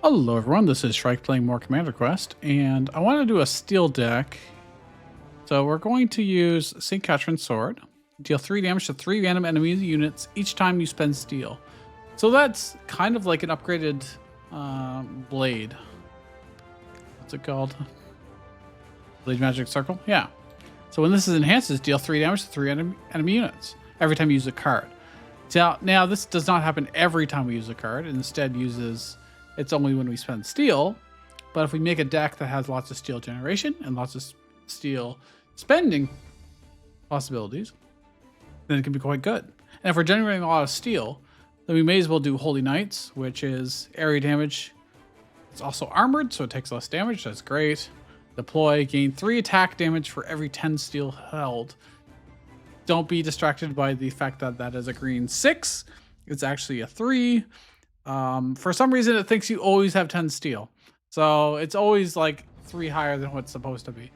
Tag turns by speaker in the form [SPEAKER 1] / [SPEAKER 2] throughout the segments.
[SPEAKER 1] Hello everyone, this is Shrike playing more Commander Quest, and I want to do a steel deck. So we're going to use St. Catherine's Sword. Deal 3 damage to 3 random enemy units each time you spend steel. So that's kind of like an upgraded blade. What's it called? Blade Magic Circle? Yeah. So when this is enhanced, deal 3 damage to 3 enemy units every time you use a card. So now this does not happen every time we use a card. It instead uses... It's only when we spend steel, but if we make a deck that has lots of steel generation and lots of steel spending possibilities, then it can be quite good. And if we're generating a lot of steel, then we may as well do Holy Knights, which is area damage. It's also armored, so it takes less damage. That's great. Deploy, gain 3 attack damage for every 10 steel held. Don't be distracted by the fact that that is a green 6. It's actually a 3. For some reason, it thinks you always have 10 steel. So it's always like 3 higher than what's supposed to be.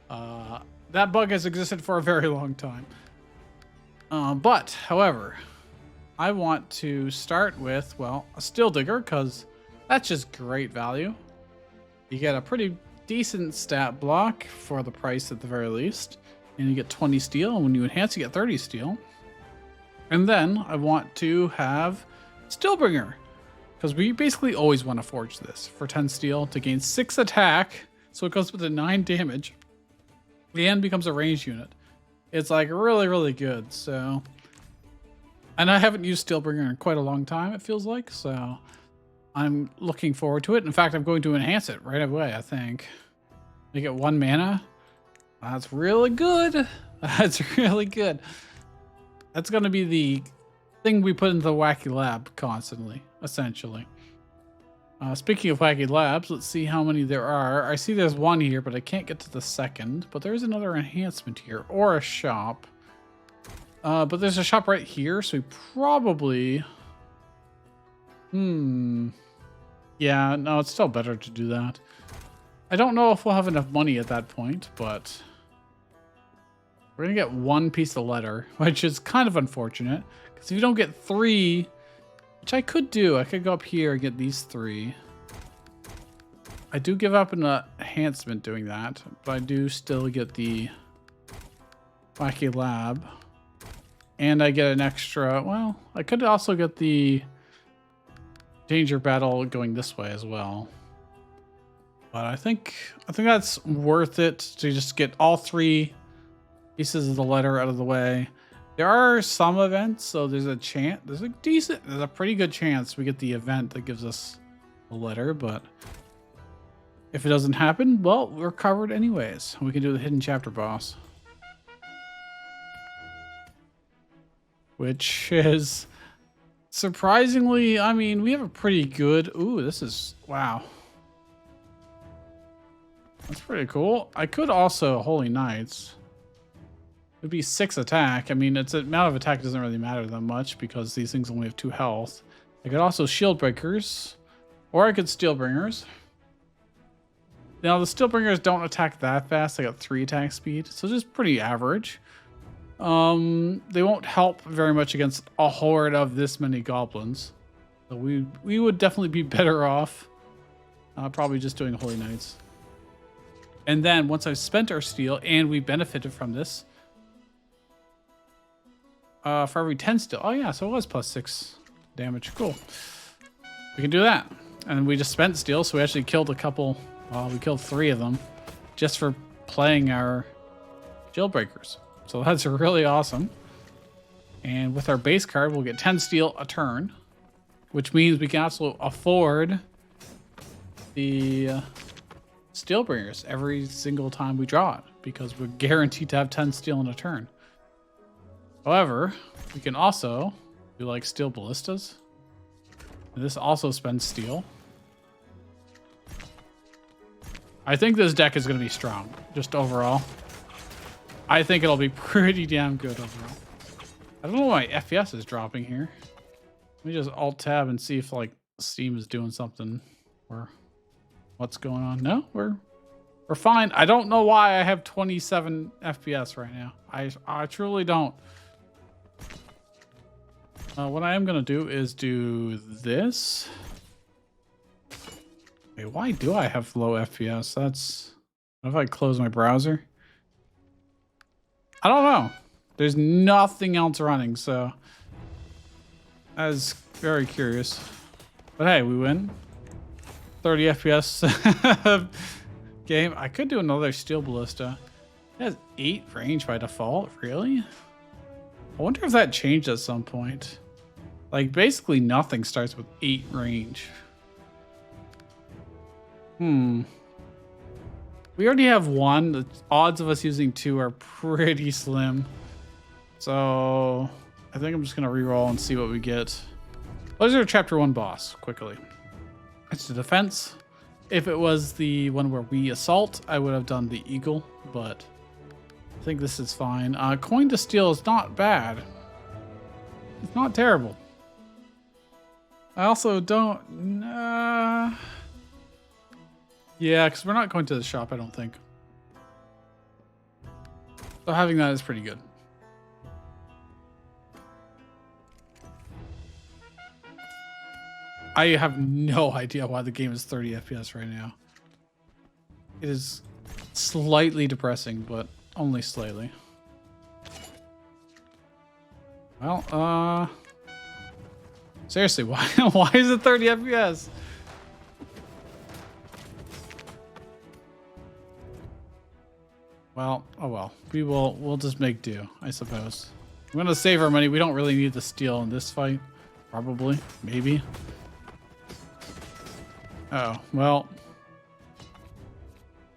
[SPEAKER 1] That bug has existed for a very long time. But, however, I want to start with, well, a Steel Digger, because that's just great value. You get a pretty decent stat block for the price at the very least. And you get 20 steel, and when you enhance, you get 30 steel. And then I want to have Steelbringer, because we basically always want to forge this for 10 steel to gain 6 attack, so it goes with a 9 damage and becomes a ranged unit. It's like really, really good. So, and I haven't used Steelbringer in quite a long time, it feels like, so I'm looking forward to it. In fact, I'm going to enhance it right away, I think. Make it 1 mana. That's really good. That's really good. That's going to be the thing we put into the Wacky Lab constantly, essentially. Speaking of Wacky Labs, let's see how many there are. I see there's 1 here, but I can't get to the second. But there's another enhancement here, or a shop. But there's a shop right here, so we probably... Yeah, no, it's still better to do that. I don't know if we'll have enough money at that point, but... We're going to get 1 piece of letter, which is kind of unfortunate. Because if you don't get 3, which I could do, I could go up here and get these 3. I do give up an enhancement doing that, but I do still get the Wacky Lab. And I get an extra, well, I could also get the Danger Battle going this way as well. But I think that's worth it to just get all 3 pieces of the letter out of the way. There are some events, so there's a chance, there's a pretty good chance we get the event that gives us the letter, but if it doesn't happen, well, we're covered anyways. We can do the hidden chapter boss, which is surprisingly, I mean, we have a pretty good, ooh, this is, wow. That's pretty cool. I could also Holy Knights. It would be 6 attack. I mean, its amount of attack doesn't really matter that much because these things only have 2 health. I could also Shield Breakers, or I could Steelbringers. Now, the Steelbringers don't attack that fast. They got 3 attack speed, so just pretty average. They won't help very much against a horde of this many goblins. So we would definitely be better off probably just doing Holy Knights. And then once I've spent our steel and we benefited from this, for every 10 steel. Oh yeah, so it was plus 6 damage. Cool. We can do that. And we just spent steel, so we actually killed a couple. We killed 3 of them just for playing our Shield Breakers. So that's really awesome. And with our base card, we'll get 10 steel a turn, which means we can also afford the Steelbringers every single time we draw it, because we're guaranteed to have 10 steel in a turn. However, we can also do like Steel Ballistas. And this also spends steel. I think this deck is going to be strong, just overall. I think it'll be pretty damn good overall. I don't know why FPS is dropping here. Let me just Alt-Tab and see if like Steam is doing something or what's going on. No, we're fine. I don't know why I have 27 FPS right now. I truly don't. What I am going to do is do this. why do I have low FPS? What if I close my browser? I don't know. There's nothing else running, so I was very curious. But hey, we win. 30 FPS game. I could do another steel ballista. It has 8 range by default. Really? I wonder if that changed at some point. Like, basically nothing starts with 8 range. We already have 1. The odds of us using 2 are pretty slim. So I think I'm just gonna reroll and see what we get. What is our chapter 1 boss? Quickly. It's the defense. If it was the one where we assault, I would have done the eagle, but I think this is fine. Coin to steal is not bad. It's not terrible. I also don't... yeah, because we're not going to the shop, I don't think. So having that is pretty good. I have no idea why the game is 30 FPS right now. It is slightly depressing, but only slightly. Well, seriously, why is it 30 FPS? Well, oh well. We'll just make do, I suppose. I'm gonna save our money. We don't really need the steel in this fight. Probably. Maybe. Oh, well.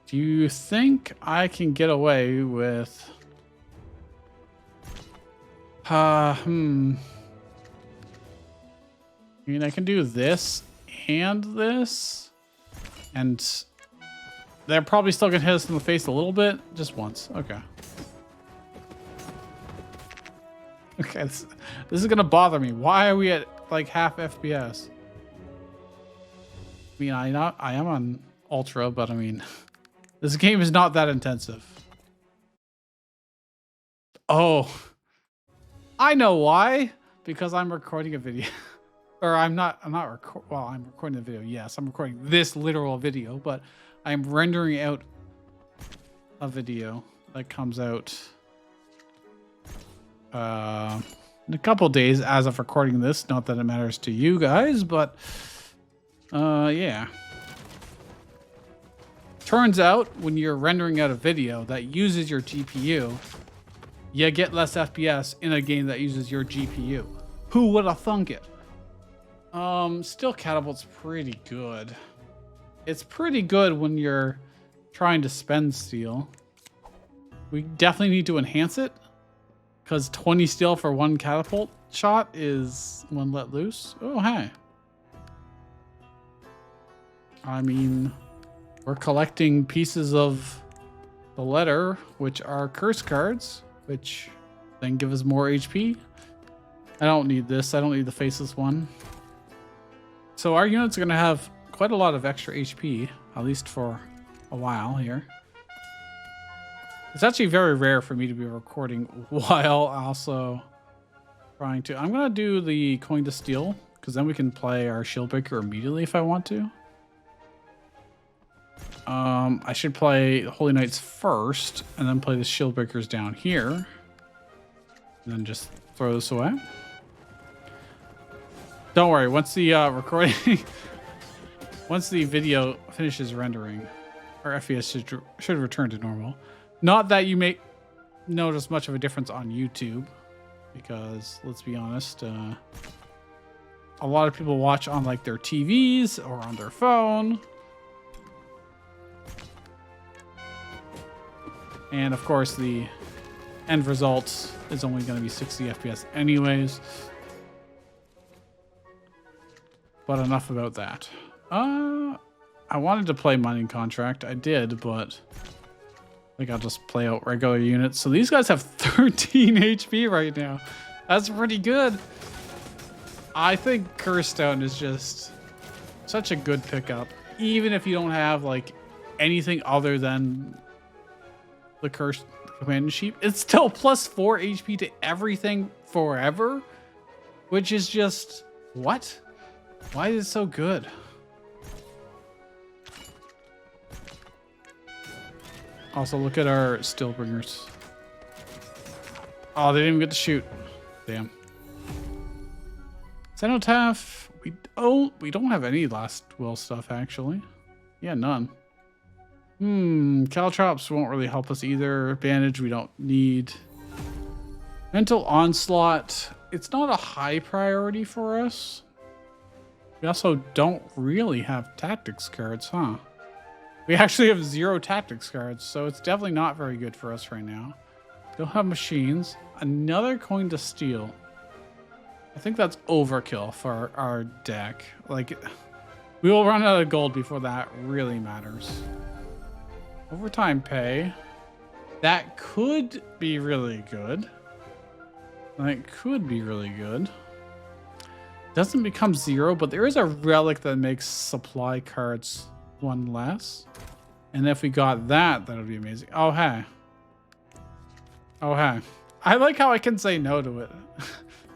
[SPEAKER 1] Do you think I can get away with... I mean, I can do this and this. And they're probably still gonna hit us in the face a little bit. Just once. Okay. Okay, this is gonna bother me. Why are we at like half FPS? I mean, I am on ultra, but I mean, this game is not that intensive. Oh, I know why. Because I'm recording a video, or I'm recording the video. Yes, I'm recording this literal video, but I'm rendering out a video that comes out in a couple days as of recording this. Not that it matters to you guys, but yeah. Turns out when you're rendering out a video that uses your GPU, you get less FPS in a game that uses your GPU. Who would have thunk it? Still Catapult's pretty good. It's pretty good when you're trying to spend steel. We definitely need to enhance it, because 20 steel for 1 catapult shot is one let loose. Oh, hey. I mean, we're collecting pieces of the letter, which are curse cards, which then give us more HP. I don't need this. I don't need the faceless one. So our units are going to have quite a lot of extra HP, at least for a while here. It's actually very rare for me to be recording while also trying to... I'm going to do the coin to steal, because then we can play our shield breaker immediately if I want to. I should play Holy Knights first, and then play the shield breakers down here. And then just throw this away. Don't worry, once the recording... once the video finishes rendering, our FPS should return to normal. Not that you may notice much of a difference on YouTube, because let's be honest, a lot of people watch on like their TVs or on their phone. And of course, the end result is only going to be 60 FPS anyways. But enough about that. I wanted to play Mining Contract. I did, but I think I'll just play out regular units. So these guys have 13 HP right now. That's pretty good. I think Curse Stone is just such a good pickup. Even if you don't have like anything other than the Cursed Command Sheep, it's still plus 4 HP to everything forever, which is just, what? Why is it so good? Also, look at our Stillbringers. Oh, they didn't even get to shoot. Damn. Cenotaph. We don't have any last will stuff, actually. Yeah, none. Caltrops won't really help us either. Bandage we don't need. Mental Onslaught. It's not a high priority for us. We also don't really have tactics cards, huh? We actually have 0 tactics cards, so it's definitely not very good for us right now. Don't have machines. Another coin to steal. I think that's overkill for our deck. Like, we will run out of gold before that really matters. Overtime pay. That could be really good. That could be really good. Doesn't become 0, but there is a relic that makes supply cards 1 less. And if we got that, that would be amazing. Oh, hey. Oh, hey. I like how I can say no to it.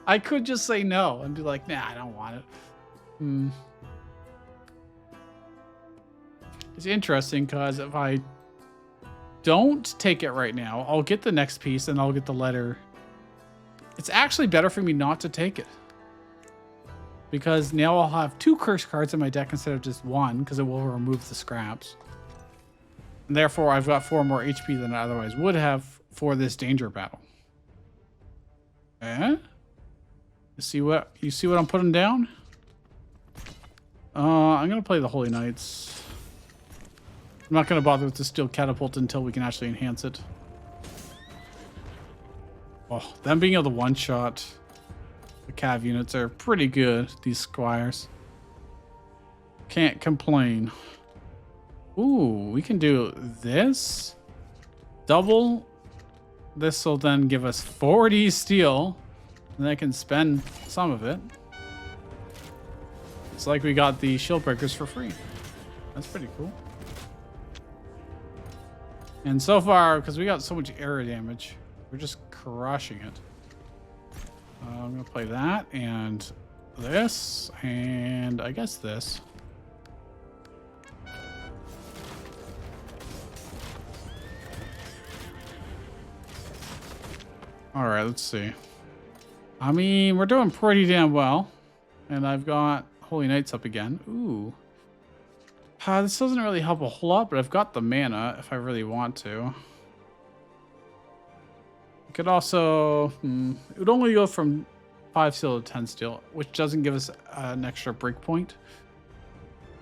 [SPEAKER 1] I could just say no and be like, nah, I don't want it. It's interesting because if I don't take it right now, I'll get the next piece and I'll get the letter. It's actually better for me not to take it. Because now I'll have 2 curse cards in my deck instead of just 1, because it will remove the scraps. And therefore, I've got 4 more HP than I otherwise would have for this danger battle. Eh? You see what I'm putting down? I'm gonna play the Holy Knights. I'm not gonna bother with the Steel Catapult until we can actually enhance it. Oh, them being able to one-shot the cav units are pretty good, these squires. Can't complain. Ooh, we can do this. Double. This will then give us 40 steel. And I can spend some of it. It's like we got the shield breakers for free. That's pretty cool. And so far, because we got so much area damage, we're just crushing it. I'm going to play that and this and I guess this. All right, let's see. I mean, we're doing pretty damn well. And I've got Holy Knights up again. Ooh. This doesn't really help a whole lot, but I've got the mana if I really want to. Could also, it would only go from 5 steel to 10 steel, which doesn't give us an extra break point.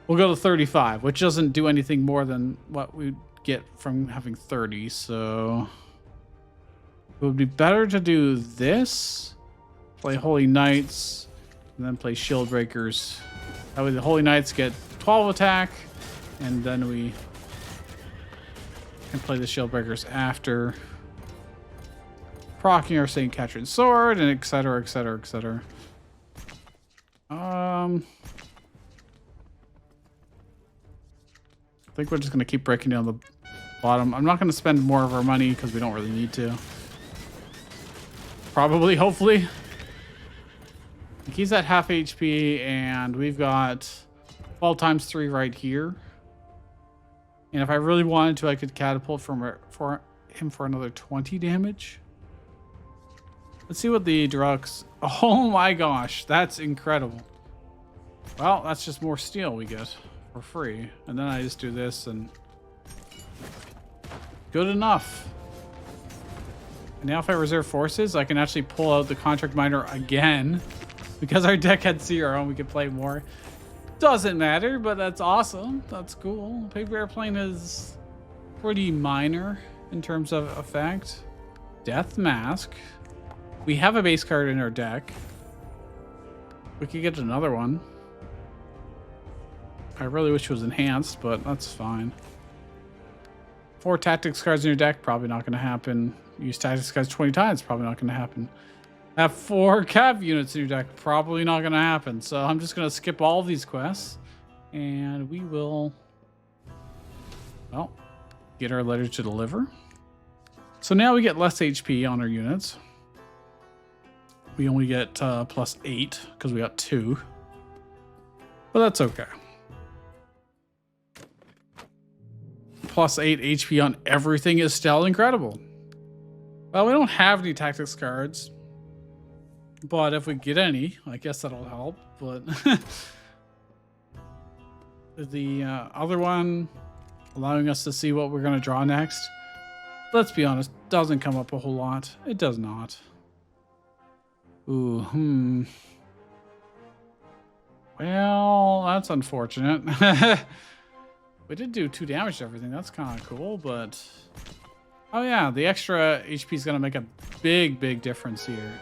[SPEAKER 1] We'll go to 35, which doesn't do anything more than what we'd get from having 30. So it would be better to do this, play Holy Knights, and then play Shield Breakers. That way the Holy Knights get 12 attack, and then we can play the Shield Breakers after. Proccing our St. Catherine's Sword, and etc, etc, etc. I think we're just going to keep breaking down the bottom. I'm not going to spend more of our money because we don't really need to. Probably, hopefully. He's at half HP, and we've got 12 times 3 right here. And if I really wanted to, I could catapult for him for another 20 damage. Let's see what the Drugs... Oh my gosh, that's incredible. Well, that's just more steel we get for free. And then I just do this and... Good enough. And now if I reserve forces, I can actually pull out the Contract Miner again. Because our deck had 0 and we could play more. Doesn't matter, but that's awesome. That's cool. Paper Airplane is pretty minor in terms of effect. Death Mask. We have a base card in our deck. We could get another one. I really wish it was enhanced, but that's fine. 4 tactics cards in your deck, probably not going to happen. Use tactics cards 20 times, probably not going to happen. Have 4 cav units in your deck, probably not going to happen. So I'm just going to skip all of these quests. And we will, well, get our letter to deliver. So now we get less HP on our units. We only get plus 8 because we got 2. But that's okay. plus 8 HP on everything is still incredible. Well, we don't have any tactics cards, but if we get any, I guess that'll help. But the other one, allowing us to see what we're going to draw next, let's be honest, doesn't come up a whole lot. It does not. Ooh, Well, that's unfortunate. We did do 2 damage to everything. That's kind of cool, but... Oh yeah, the extra HP is going to make a big difference here.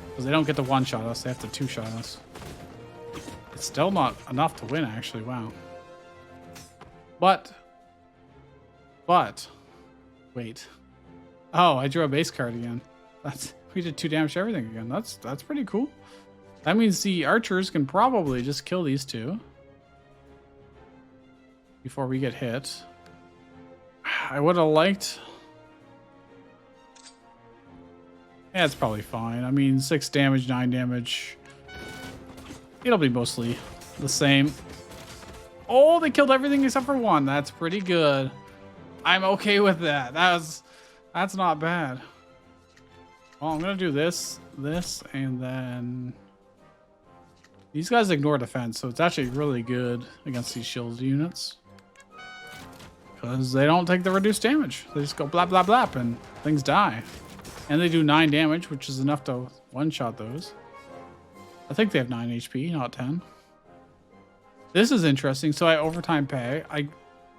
[SPEAKER 1] Because they don't get to one-shot us, they have to 2-shot us. It's still not enough to win, actually. Wow. But... Wait. Oh, I drew a base card again. We did 2 damage to everything again. That's pretty cool. That means the archers can probably just kill these 2 before we get hit. I would have liked... Yeah, it's probably fine. I mean, 6 damage, 9 damage. It'll be mostly the same. Oh, they killed everything except for 1. That's pretty good. I'm okay with that. That's not bad. Well, I'm gonna do this, and then... These guys ignore defense, so it's actually really good against these shield units. Because they don't take the reduced damage. They just go blap, blap, blap, and things die. And they do 9 damage, which is enough to one-shot those. I think they have 9 HP, not 10. This is interesting. So I overtime pay. I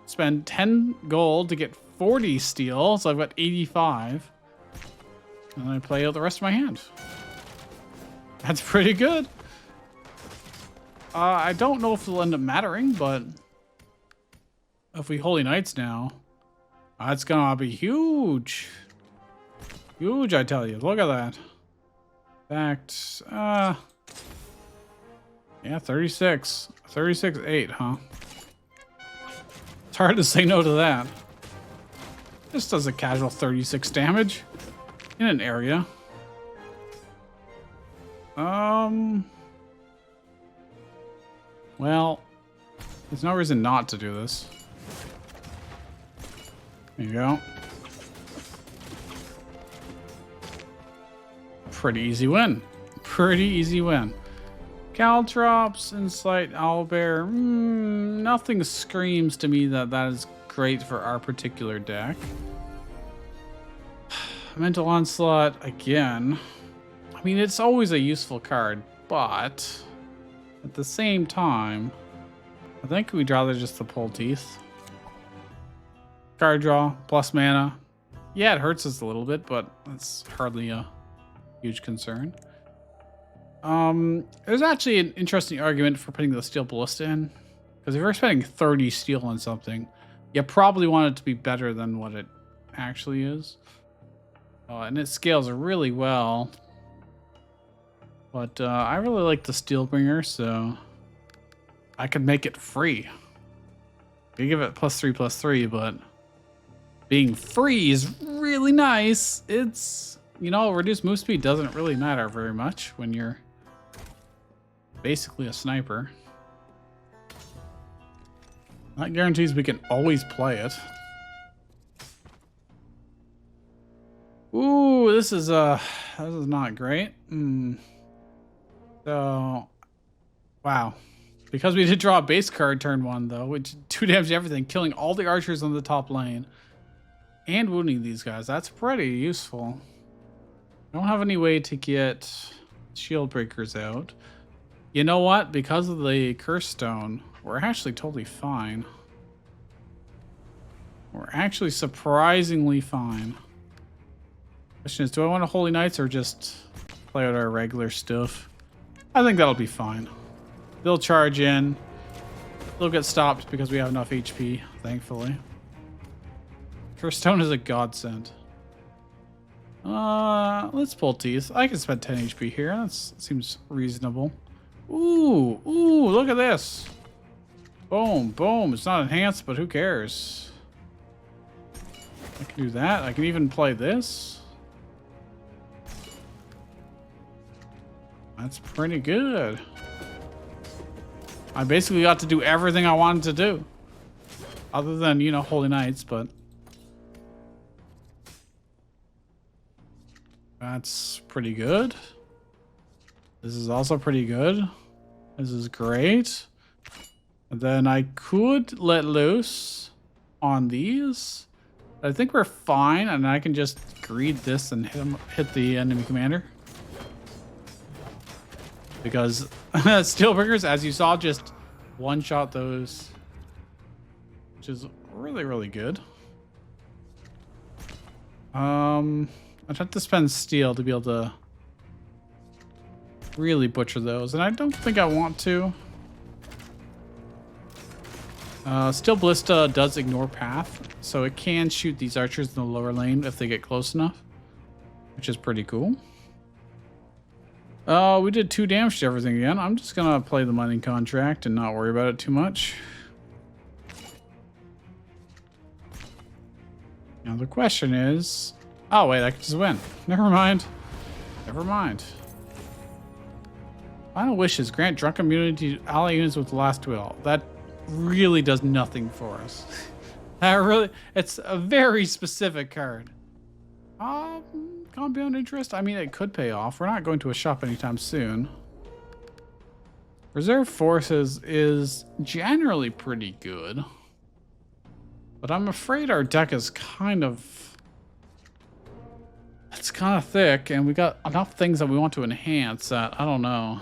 [SPEAKER 1] spend 10 gold to get 40 steel, so I've got 85. And I play out the rest of my hand. That's pretty good. I don't know if it'll end up mattering, but if we Holy Knights now, it's gonna be huge. Huge, I tell you. Look at that. In fact, yeah, 36. 36-8, huh? It's hard to say no to that. This does a casual 36 damage in an area. Well, there's no reason not to do this. There you go. Pretty easy win. Pretty easy win. Caltrops and Slight Owlbear. Nothing screams to me that that is great for our particular deck. Mental Onslaught again. I mean, it's always a useful card, but at the same time, I think we'd rather just the Pull Teeth. Card draw, plus mana. Yeah, it hurts us a little bit, but that's hardly a huge concern. There's actually an interesting argument for putting the Steel Ballista in. Because if you're spending 30 steel on something, you probably want it to be better than what it actually is. And it scales really well. But I really like the Steelbringer, so I could make it free. I give it +3/+3, but being free is really nice. It's, you know, reduced move speed doesn't really matter very much when you're basically a sniper. That guarantees we can always play it. Ooh, this is not great. So, wow. Because we did draw a base card turn 1, though, which 2 damage to everything, killing all the archers on the top lane and wounding these guys. That's pretty useful. I don't have any way to get shield breakers out. You know what? Because of the curse stone, we're actually totally fine. We're actually surprisingly fine. Question is, do I want a Holy Knights or just play out our regular stuff? I think that'll be fine. They'll charge in. They'll get stopped because we have enough HP, thankfully. Curse stone is a godsend. Let's pull teeth. I can spend 10 HP here. That seems reasonable. Ooh, look at this. Boom, boom. It's not enhanced, but who cares? I can do that. I can even play this. That's pretty good. I basically got to do everything I wanted to do. Other than, you know, Holy Knights, but that's pretty good. This is also pretty good. This is great. And then I could let loose on these. I think we're fine, and I can just greed this and hit the enemy commander. Because Steelbringers, as you saw, just one-shot those, which is really, really good. I'd have to spend steel to be able to really butcher those, and I don't think I want to. Steel Ballista does ignore path, so it can shoot these archers in the lower lane if they get close enough, which is pretty cool. We did 2 damage to everything again. I'm just gonna play the mining contract and not worry about it too much. Now the question is... Oh, wait, I can just win. Never mind. Never mind. Final wishes. Grant drunk immunity to ally units with the last will. That really does nothing for us. That really... It's a very specific card. Compound interest? I mean, it could pay off. We're not going to a shop anytime soon. Reserve forces is generally pretty good. But I'm afraid our deck is kind of... It's kind of thick, and we got enough things that we want to enhance that, I don't know.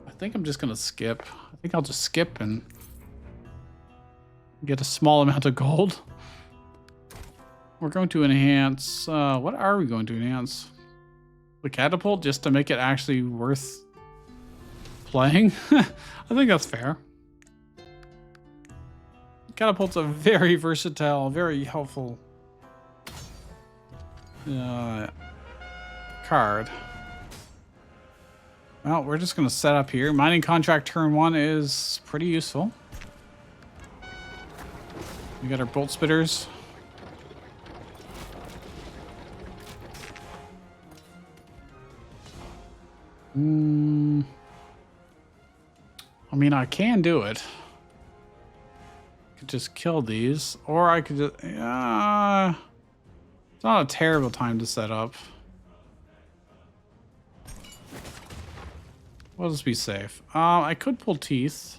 [SPEAKER 1] I think I'm just going to skip. I think I'll just skip and get a small amount of gold. We're going to enhance... what are we going to enhance? The catapult, just to make it actually worth playing? I think that's fair. Catapult's a very versatile, very helpful card. Well, we're just going to set up here. Mining contract turn 1 is pretty useful. We got our bolt spitters. I mean, I can do it. I could just kill these, or I could just... it's not a terrible time to set up. We'll just be safe. I could pull teeth.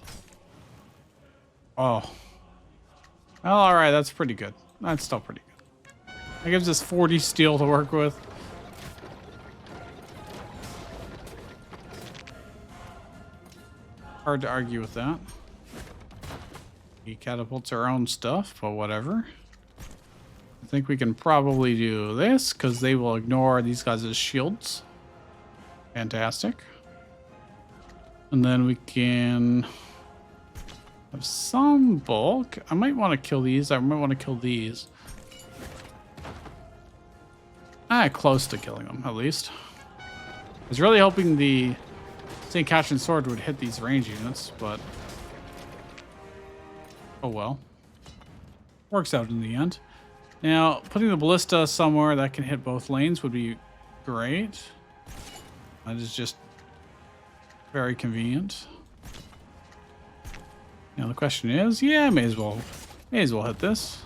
[SPEAKER 1] Oh. Well, alright, that's pretty good. That's still pretty good. That gives us 40 steel to work with. Hard to argue with that. He catapults our own stuff, but whatever. I think we can probably do this, because they will ignore these guys' shields. Fantastic. And then we can have some bulk. I might want to kill these. I might want to kill these. Close to killing them, at least. I was really hoping the St. Catherine's Sword would hit these range units, but... oh well. Works out in the end. Now, putting the ballista somewhere that can hit both lanes would be great. That is just very convenient. Now the question is, yeah, may as well hit this.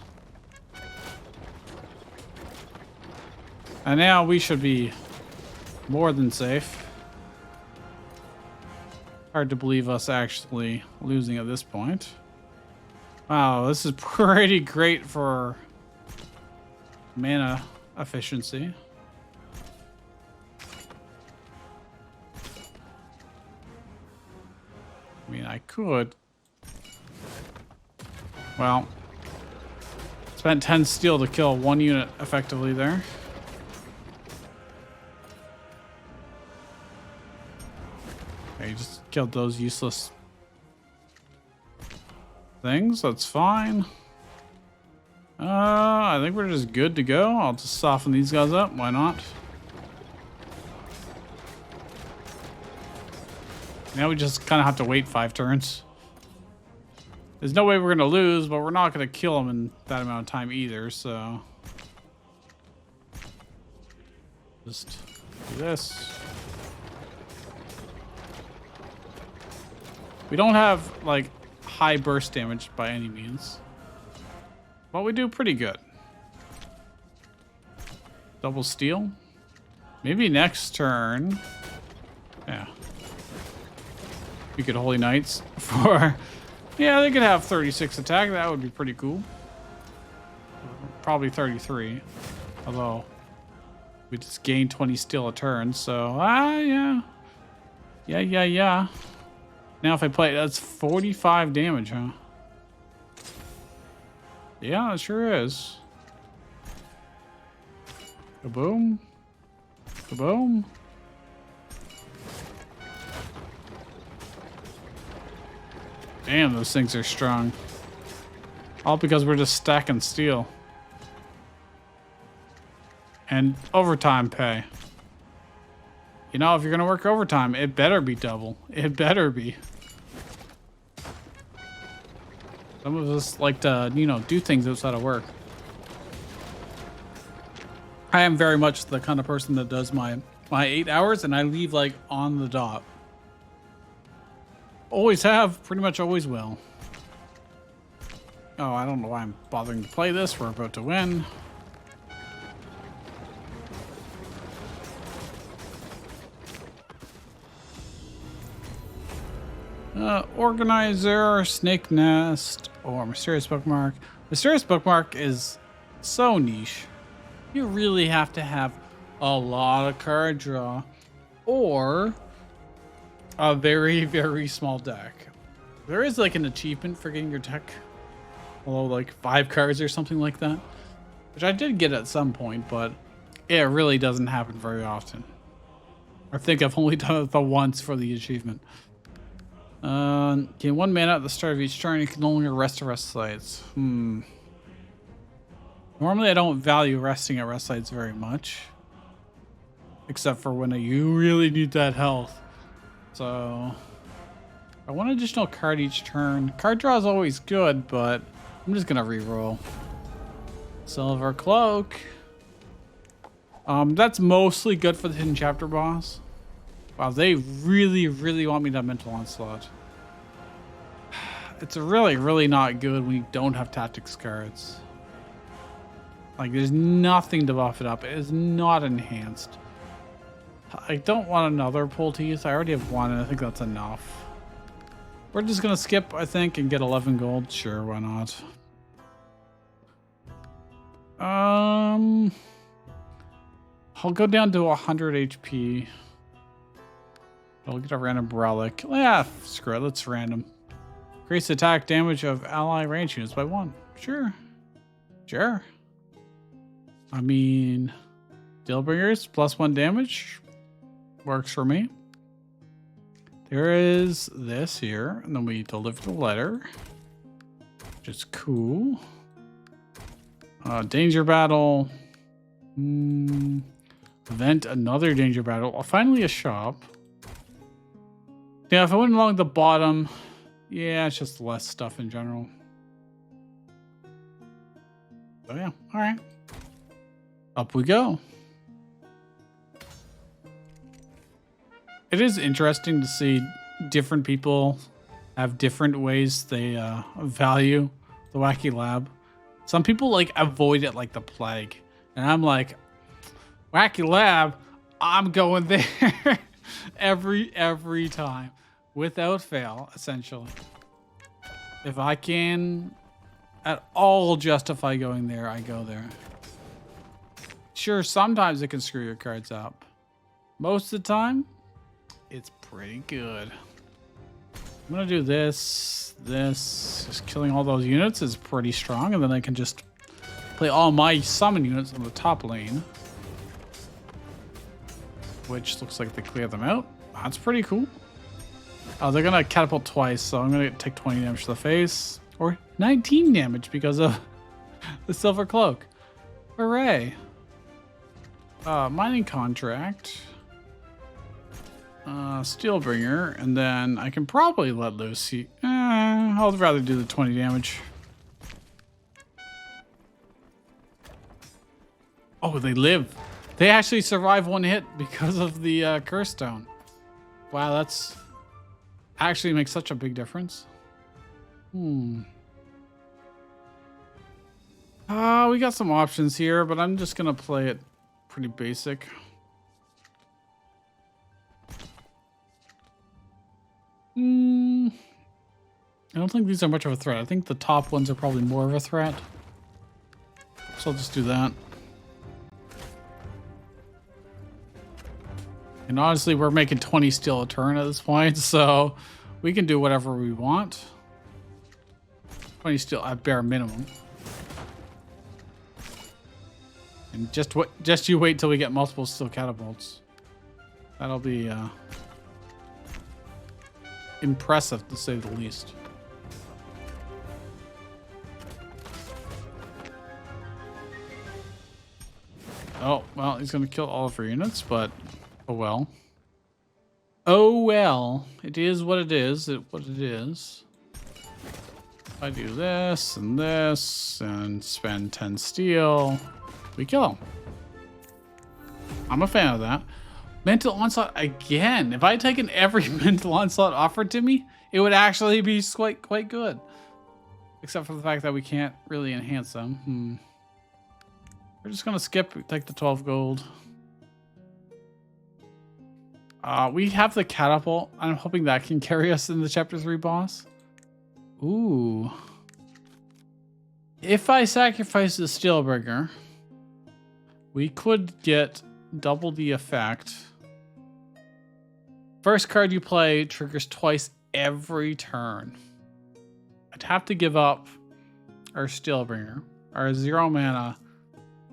[SPEAKER 1] And now we should be more than safe. Hard to believe us actually losing at this point. Wow, this is pretty great for mana efficiency. I mean, I could... well, spent 10 steel to kill 1 unit effectively there. Okay, just killed those useless things. That's fine. I think we're just good to go. I'll just soften these guys up. Why not? Now we just kind of have to wait 5 turns. There's no way we're going to lose, but we're not going to kill them in that amount of time either, so... just do this. We don't have, like, high burst damage by any means. But we do pretty good. Double steel. Maybe next turn. Yeah. We could Holy Knights for... Yeah, they could have 36 attack. That would be pretty cool. Probably 33. Although, we just gain 20 steel a turn, so... yeah. Yeah. Now if I play... That's 45 damage, huh? Yeah, it sure is. Kaboom. Kaboom. Damn, those things are strong. All because we're just stacking steel. And overtime pay. You know, if you're gonna work overtime, it better be double. It better be. Some of us like to, you know, do things outside of work. I am very much the kind of person that does my 8 hours and I leave like on the dot. Always have, pretty much always will. Oh, I don't know why I'm bothering to play this. We're about to win. Organizer, Snake Nest, or Mysterious Bookmark. Mysterious Bookmark is so niche. You really have to have a lot of card draw or a very, very small deck. There is like an achievement for getting your deck below like 5 cards or something like that, which I did get at some point, but it really doesn't happen very often. I think I've only done it the once for the achievement. Gain 1 mana at the start of each turn. You can no longer rest at rest sites. Normally I don't value resting at rest sites very much, except for when you really need that health. So I want an additional card each turn. Card draw is always good, but I'm just gonna reroll. Silver Cloak. That's mostly good for the hidden chapter boss. Wow, they really, really want me to have Mental Onslaught. It's really, really not good when you don't have tactics cards. Like, there's nothing to buff it up. It is not enhanced. I don't want another pull teeth. I already have one, and I think that's enough. We're just gonna skip, I think, and get 11 gold. Sure, why not? I'll go down to 100 HP. I'll get a random relic. Yeah, screw it. Let's random. Increase attack damage of ally range units by 1. Sure. Sure. I mean, Dealbringers plus 1 damage works for me. There is this here, and then we deliver the letter, which is cool. Danger battle. Event, another danger battle. Finally a shop. Yeah, if I went along the bottom, yeah, it's just less stuff in general. Oh yeah, all right. Up we go. It is interesting to see different people have different ways they value the Wacky Lab. Some people like avoid it like the plague. And I'm like, Wacky Lab, I'm going there every time. Without fail, essentially. If I can at all justify going there, I go there. Sure, sometimes it can screw your cards up. Most of the time, it's pretty good. I'm gonna do this. Just killing all those units is pretty strong, and then I can just play all my summon units on the top lane. Which looks like they clear them out. That's pretty cool. Oh, they're gonna catapult twice, so I'm gonna take 20 damage to the face. Or 19 damage because of the Silver Cloak. Hooray. Mining contract. Steelbringer, and then I can probably let loose. I'll rather do the 20 damage. Oh, they live. They actually survive 1 hit because of the curse stone. Wow, that's actually makes such a big difference. We got some options here, but I'm just gonna play it pretty basic. I don't think these are much of a threat. I think the top ones are probably more of a threat. So I'll just do that. And honestly, we're making 20 steel a turn at this point, so we can do whatever we want. 20 steel at bare minimum. And just you wait till we get multiple steel catapults. That'll be impressive to say the least. Oh, well, he's gonna kill all of our units, but oh well. Oh well. It is what it is. What it is. I do this and spend 10 steel. We kill him. I'm a fan of that. Mental onslaught again. If I had taken every mental onslaught offered to me, it would actually be quite good. Except for the fact that we can't really enhance them. We're just gonna skip, take the 12 gold. We have the catapult. I'm hoping that can carry us in the chapter 3 boss. Ooh. If I sacrifice the Steelbringer, we could get double the effect. First card you play triggers twice every turn. I'd have to give up our Steelbringer, our 0 mana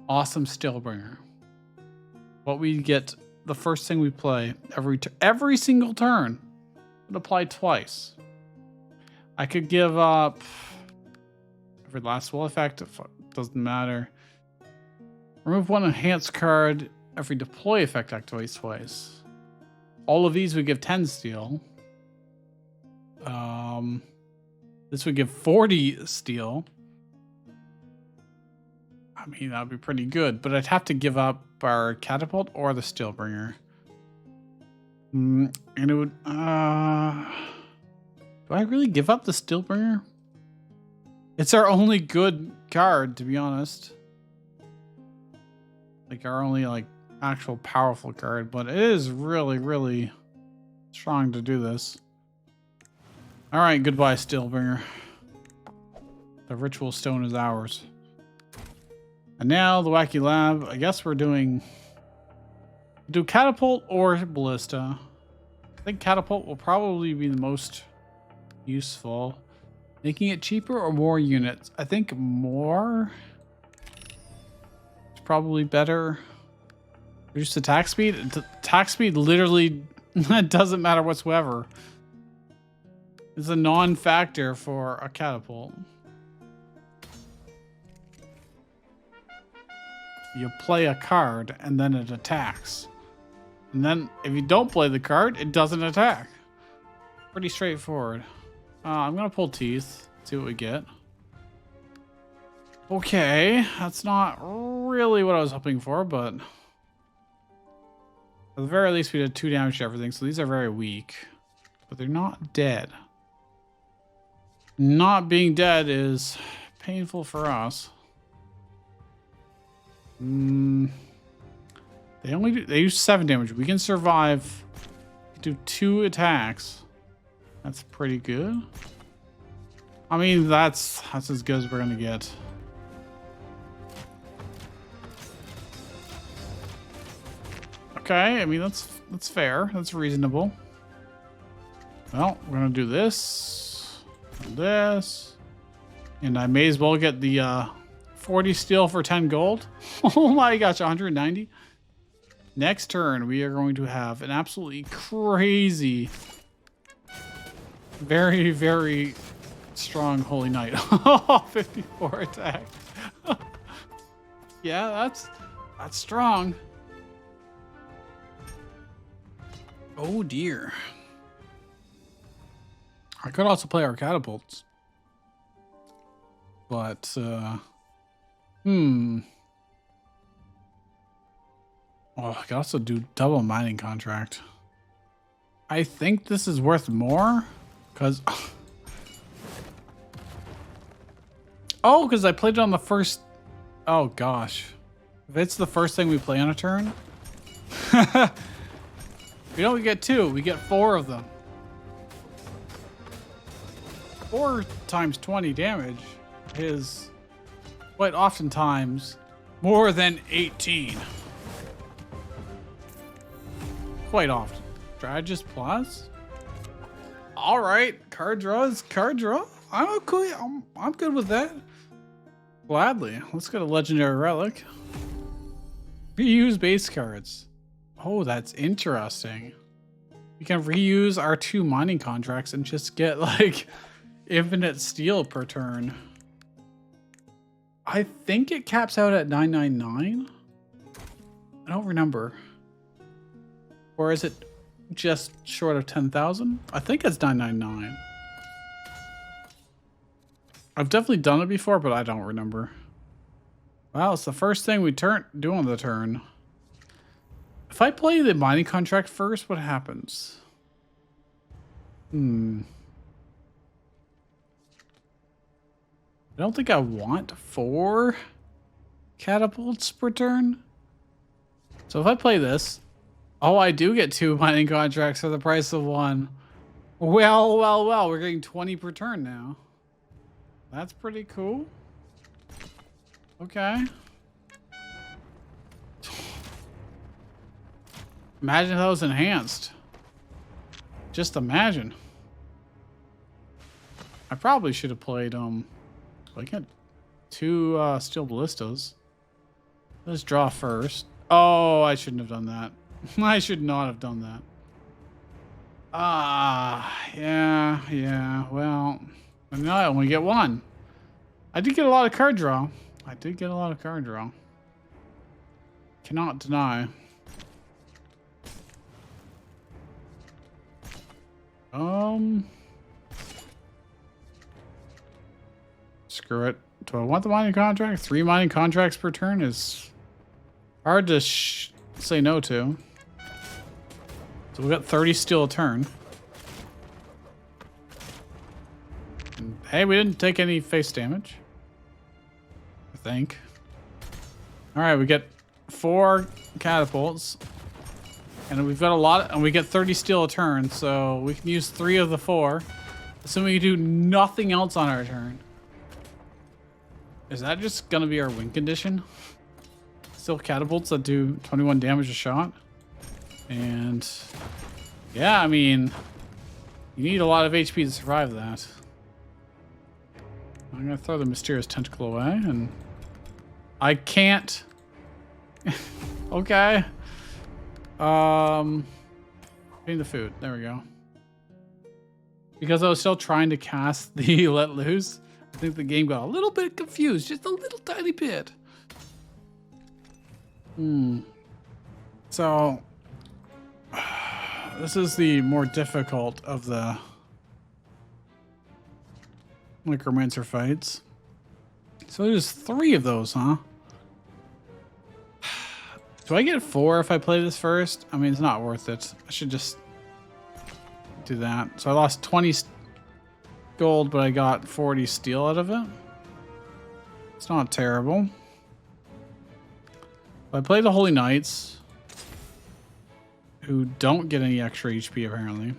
[SPEAKER 1] awesome Steelbringer. What we get the first thing we play every single turn would apply twice. I could give up every last will effect. It doesn't matter. Remove one enhanced card. Every deploy effect activates twice. All of these would give 10 steel. This would give 40 steel. I mean, that would be pretty good, but I'd have to give up our catapult or the Steelbringer. And it would... do I really give up the Steelbringer? It's our only good card, to be honest. Like, our only, like, actual powerful card, but it is really, really strong to do this. Alright, goodbye, Steelbringer. The ritual stone is ours. And now the wacky lab. I guess we're do catapult or ballista. I think catapult will probably be the most useful. Making it cheaper or more units? I think more is probably better. Reduce attack speed. Attack speed literally doesn't matter whatsoever. It's a non-factor for a catapult. You play a card and then it attacks. And then if you don't play the card, it doesn't attack. Pretty straightforward. I'm going to pull teeth, see what we get. Okay, that's not really what I was hoping for, but at the very least we did 2 damage to everything, so these are very weak. But they're not dead. Not being dead is painful for us. They use 7 damage. We can survive. Do 2 attacks. That's pretty good. I mean, that's as good as we're gonna get. Okay, I mean that's fair. That's reasonable. Well, we're gonna do this and this, and I may as well get the 40 steel for 10 gold. Oh my gosh, 190. Next turn, we are going to have an absolutely crazy, very, very strong Holy Knight. 54 attack. Yeah, that's strong. Oh dear. I could also play our catapults. But, Oh, I could also do double mining contract. I think this is worth more, because... Oh, because I played it on the first Oh gosh. If it's the first thing we play on a turn, we don't get 2, we get 4 of them. 4 times 20 damage is quite oftentimes more than 18. Quite often. Strategist plus? Alright, card draws, card draw. I'm okay. I'm good with that. Gladly. Let's get a legendary relic. Reuse base cards. Oh, that's interesting. We can reuse our 2 mining contracts and just get like infinite steel per turn. I think it caps out at 999. I don't remember. Or is it just short of 10,000? I think it's 999. I've definitely done it before, but I don't remember. Well, it's the first thing we do on the turn. If I play the mining contract first, what happens? I don't think I want 4 catapults per turn. So if I play this, oh, I do get 2 mining contracts for the price of 1. Well, we're getting 20 per turn now. That's pretty cool. Okay. Imagine if that was enhanced. Just imagine. I probably should have played, I get 2 steel ballistas. Let's draw first. Oh, I shouldn't have done that. I should not have done that. Yeah, well, no, I only get 1. I did get a lot of card draw. Cannot deny. Screw it. Do I want the mining contract? 3 mining contracts per turn is hard to say no to. So we got 30 steel a turn. And hey, we didn't take any face damage. I think. All right, we get 4 catapults. And we've got a lot, and we get 30 steel a turn, so we can use 3 of the 4. Assuming we do nothing else on our turn. Is that just gonna be our win condition? Still catapults that do 21 damage a shot. And yeah, I mean, you need a lot of HP to survive that. I'm gonna throw the mysterious tentacle away, and I can't. Okay. Getting the food. There we go. Because I was still trying to cast the let loose, I think the game got a little bit confused, just a little tiny bit. So this is the more difficult of the necromancer fights. So there's 3 of those, huh? Do I get 4 if I play this first? I mean, it's not worth it. I should just do that. So I lost 20 gold, but I got 40 steel out of it. It's not terrible. I play the Holy Knights, who don't get any extra HP apparently.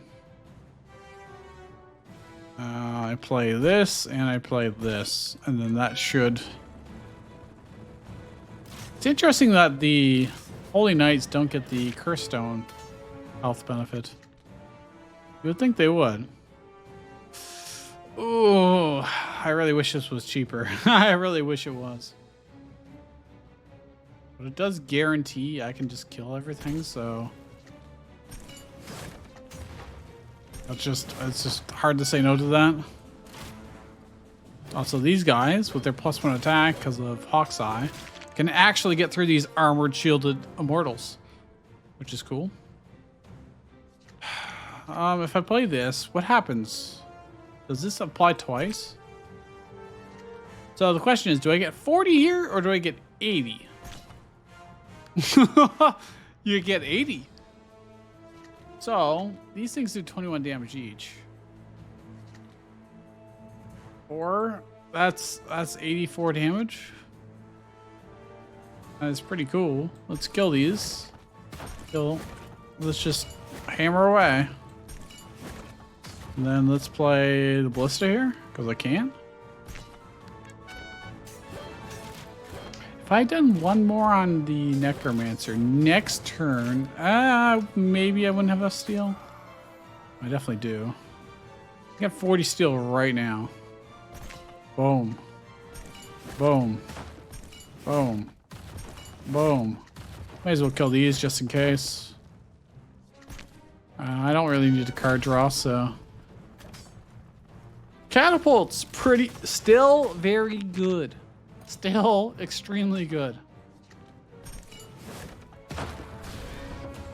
[SPEAKER 1] I play this, and I play this, and then that should... It's interesting that the Holy Knights don't get the Curse Stone health benefit. You would think they would. Ooh, I really wish this was cheaper. I really wish it was. But it does guarantee I can just kill everything, so... it's just hard to say no to that. Also, these guys, with their +1 attack because of Hawk's Eye, can actually get through these armored, shielded immortals, which is cool. If I play this, what happens? Does this apply twice? So the question is, do I get 40 here or do I get 80? You get 80. So these things do 21 damage each. Or that's 84 damage. That's pretty cool. Let's kill these. Let's just hammer away. And then let's play the ballista here, because I can. If I had done one more on the necromancer next turn, maybe I wouldn't have enough steel. I definitely do. I got 40 steel right now. Boom. Boom. Boom. Boom. Might as well kill these just in case. I don't really need a card draw, so. Catapult's still very good. Still extremely good.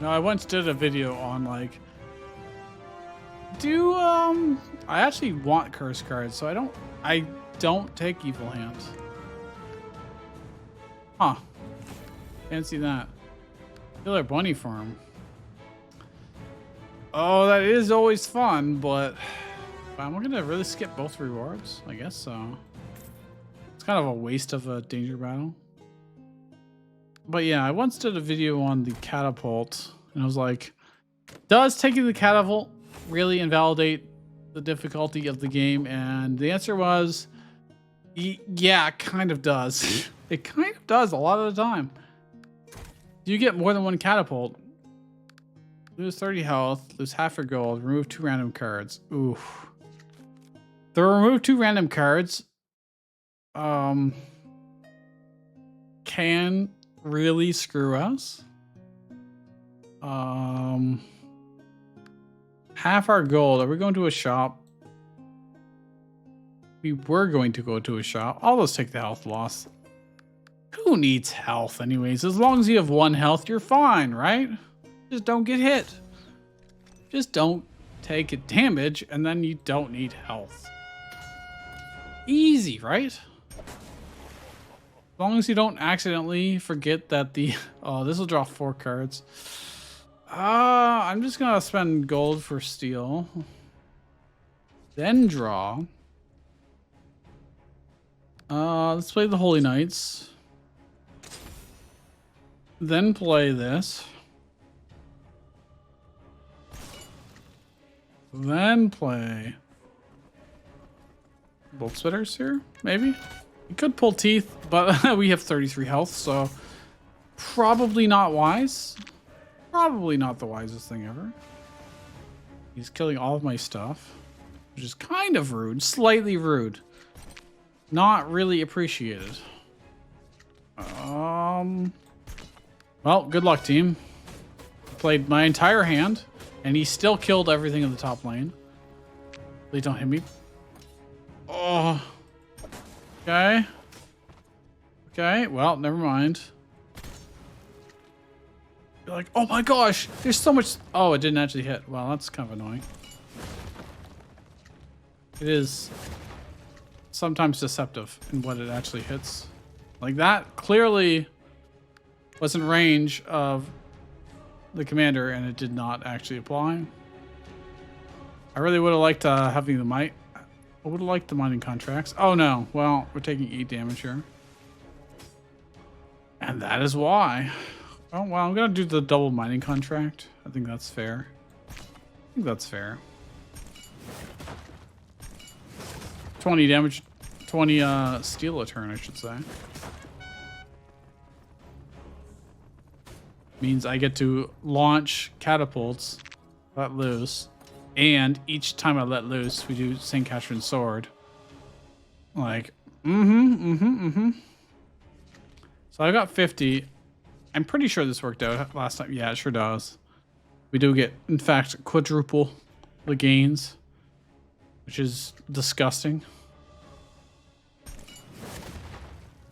[SPEAKER 1] Now, I once did a video on like, I actually want curse cards, so I don't take evil hands. Huh. Fancy that. Killer bunny farm. Oh, that is always fun, but am I gonna really skip both rewards? I guess so. It's kind of a waste of a danger battle. But yeah, I once did a video on the catapult, and I was like, does taking the catapult really invalidate the difficulty of the game? And the answer was, yeah, it kind of does. It kind of does a lot of the time. You get more than one catapult. Lose 30 health, lose half your gold, remove 2 random cards. Oof. The remove 2 random cards can really screw us. Half our gold. Are we going to a shop? We were going to go to a shop. I'll just take the health loss. Who needs health anyways? As long as you have 1 health, you're fine, right? Just don't get hit. Just don't take a damage, and then you don't need health. Easy, right? As long as you don't accidentally forget that the... Oh, this will draw 4 cards. I'm just gonna spend gold for steel. Then draw. Let's play the Holy Knights. Then play this. Then play Bolt Spitters here, maybe? We could pull Teeth, but we have 33 health, so probably not wise. Probably not the wisest thing ever. He's killing all of my stuff, which is kind of rude, slightly rude. Not really appreciated. Well, good luck, team. Played my entire hand, and he still killed everything in the top lane. Please don't hit me. Oh. Okay. Okay, well, never mind. You're like, oh my gosh, there's so much. Oh, it didn't actually hit. Well, that's kind of annoying. It is sometimes deceptive in what it actually hits. Like that clearly was in range of the commander, and it did not actually apply. I really would have liked having the might. I would have liked the mining contracts. Oh no, well, we're taking 8 damage here. And that is why. Oh, well, I'm gonna do the double mining contract. I think that's fair. I think that's fair. 20 damage, 20 steel a turn, I should say. Means I get to launch catapults, let loose, and each time I let loose, we do St. Catherine's Sword. Like, So I got 50. I'm pretty sure this worked out last time. Yeah, it sure does. We do get, in fact, quadruple the gains, which is disgusting.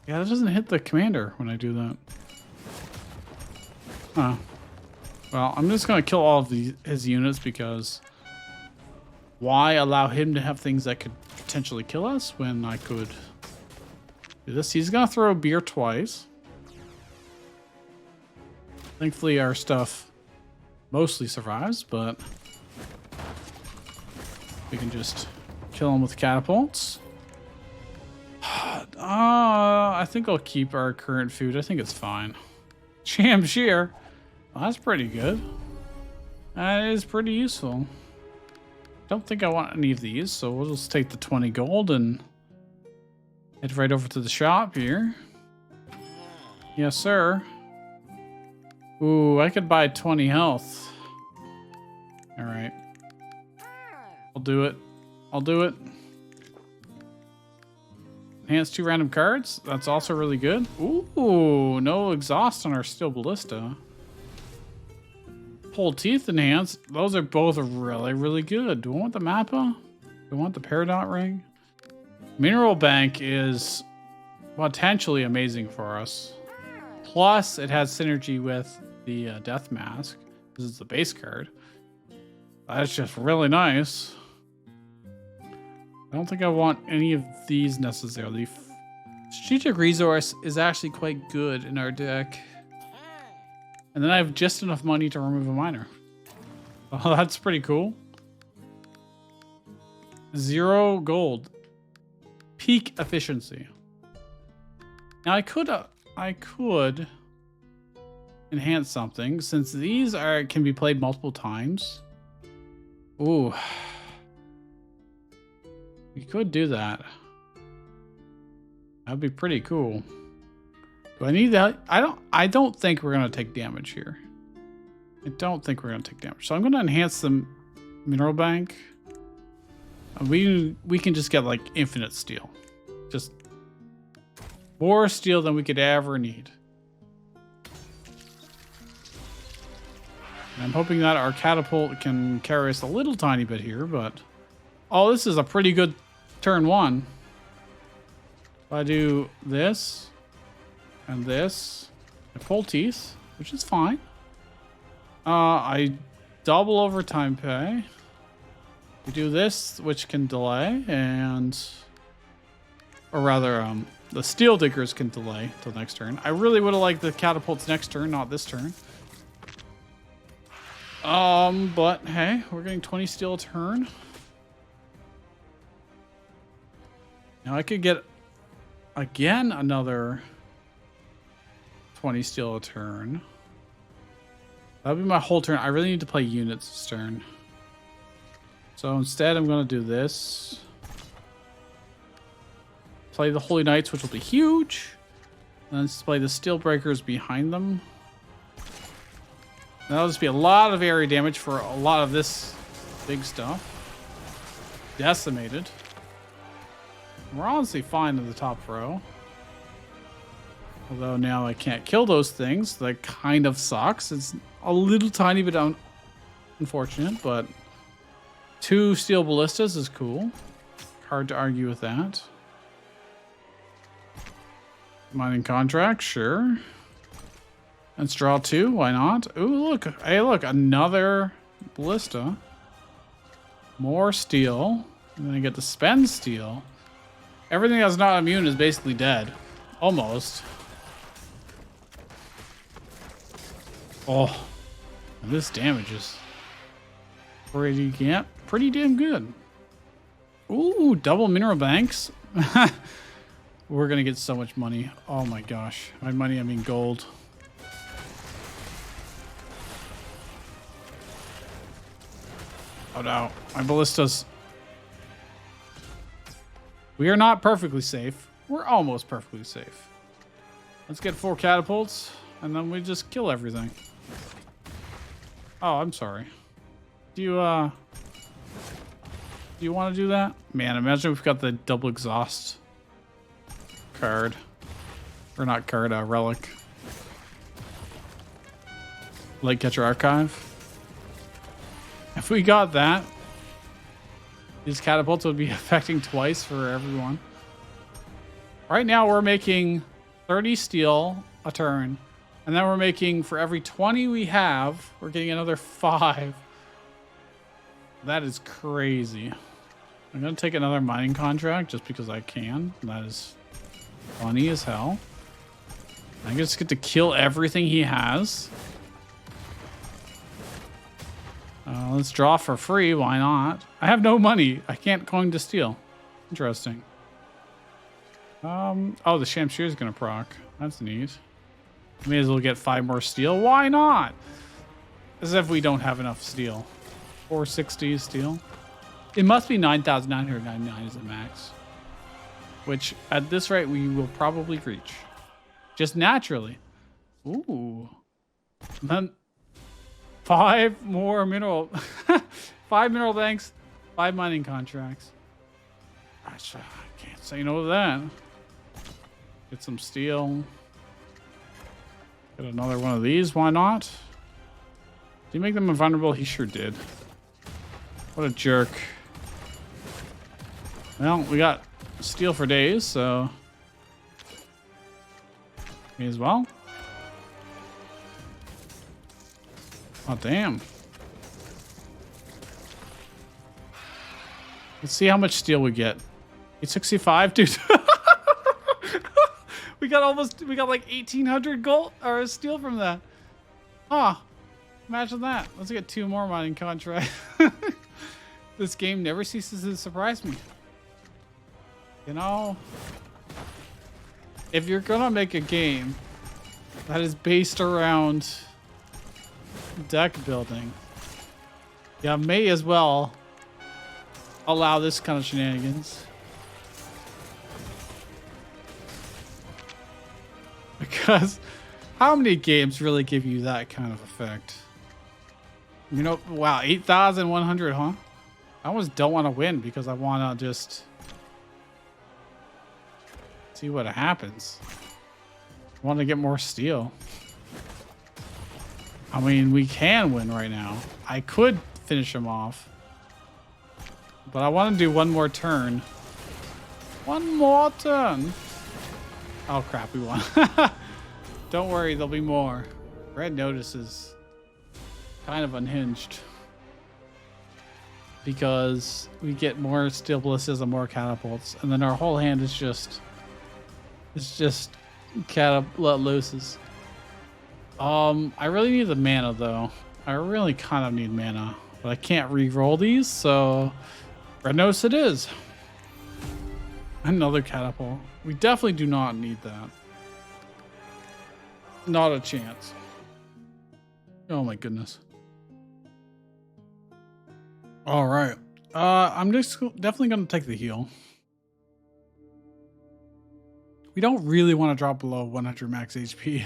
[SPEAKER 1] Yeah, that doesn't hit the commander when I do that. Huh. Well, I'm just going to kill all of his units because why allow him to have things that could potentially kill us when I could do this? He's going to throw a beer twice. Thankfully, our stuff mostly survives, but we can just kill him with catapults. I think I'll keep our current food. I think it's fine. Jam shear. Well, that's pretty good. That is pretty useful. Don't think I want any of these, so we'll just take the 20 gold and head right over to the shop here. Yes, sir. Ooh, I could buy 20 health. All right. I'll do it. I'll do it. Enhance 2 random cards. That's also really good. Ooh, no exhaust on our steel ballista. Pull teeth enhance. Those are both really, really good. Do I want the Mappa? Do I want the Peridot ring? Mineral bank is potentially amazing for us. Plus, it has synergy with the death mask. This is the base card. That's just really nice. I don't think I want any of these necessarily. Strategic resource is actually quite good in our deck. And then I have just enough money to remove a miner. Oh, that's pretty cool. 0 gold. Peak efficiency. Now I could enhance something since these can be played multiple times. Ooh. We could do that. That'd be pretty cool. Do I need that? I don't think we're gonna take damage here. I don't think we're gonna take damage. So I'm gonna enhance the mineral bank. We can just get like infinite steel. Just more steel than we could ever need. And I'm hoping that our catapult can carry us a little tiny bit here, but oh, this is a pretty good turn 1. If I do this and this, I pull teeth, which is fine. I double overtime pay. We do this, which can delay, or rather, the steel diggers can delay till next turn. I really would have liked the catapults next turn, not this turn. But hey, we're getting 20 steel a turn. Now I could get again another 20 steel a turn. That'll be my whole turn. I really need to play units this turn. So instead, I'm going to do this. Play the Holy Knights, which will be huge. And let's play the Steel Breakers behind them. That'll just be a lot of area damage for a lot of this big stuff. Decimated. We're honestly fine in the top row. Although now I can't kill those things. That kind of sucks. It's a little tiny bit unfortunate, but 2 steel ballistas is cool. Hard to argue with that. Mining contract, sure. Let's draw 2, why not? Ooh, look. Hey, look, another ballista. More steel. And then I get to spend steel. Everything that's not immune is basically dead. Almost. Oh, this damage is pretty damn good. Ooh, double mineral banks. We're gonna get so much money. Oh my gosh. By money, I mean gold. Oh no, my ballistas. We are not perfectly safe. We're almost perfectly safe. Let's get 4 catapults, and then we just kill everything. Oh, I'm sorry. Do you want to do that? Man, imagine we've got the double exhaust card. Or not card, relic. Lightcatcher Archive. If we got that, these catapults would be affecting twice for everyone. Right now we're making 30 steel a turn. And then we're making, for every 20 we have, we're getting another 5. That is crazy. I'm going to take another mining contract just because I can. That is funny as hell. I just get to kill everything he has. Let's draw for free. Why not? I have no money. I can't coin to steal. Interesting. Oh, the Shamshir is gonna proc. That's neat. May as well get 5 more steel. Why not? As if we don't have enough steel. 460 steel. It must be 9,999 is the max. Which, at this rate, we will probably reach. Just naturally. Ooh. And then 5 more mineral... 5 mineral banks. 5 mining contracts. I can't say no to that. Get some steel. Get another one of these. Why not? Did he make them invulnerable? He sure did. What a jerk. Well, we got steel for days, so may as well. Oh, damn. Let's see how much steel we get. 865, dude. we got like 1,800 gold or steel from that. Ah, imagine that. Let's get 2 more mining contracts. This game never ceases to surprise me. You know, if you're gonna make a game that is based around deck building, you may as well allow this kind of shenanigans. Because how many games really give you that kind of effect? You know, wow, 8,100, huh? I almost don't want to win because I want to just see what happens. I want to get more steel. I mean, we can win right now. I could finish him off. But I want to do one more turn. One more turn. Oh, crap, we won. Don't worry, there'll be more. Red Notice is kind of unhinged. Because we get more steel ballistas and more catapults. And then our whole hand is just... It's just let looses. I really need the mana, though. I really kind of need mana. But I can't re-roll these, so... Red Notice it is. Another catapult. We definitely do not need that. Not a chance. Oh my goodness. All right. I'm just definitely going to take the heal. We don't really want to drop below 100 max HP.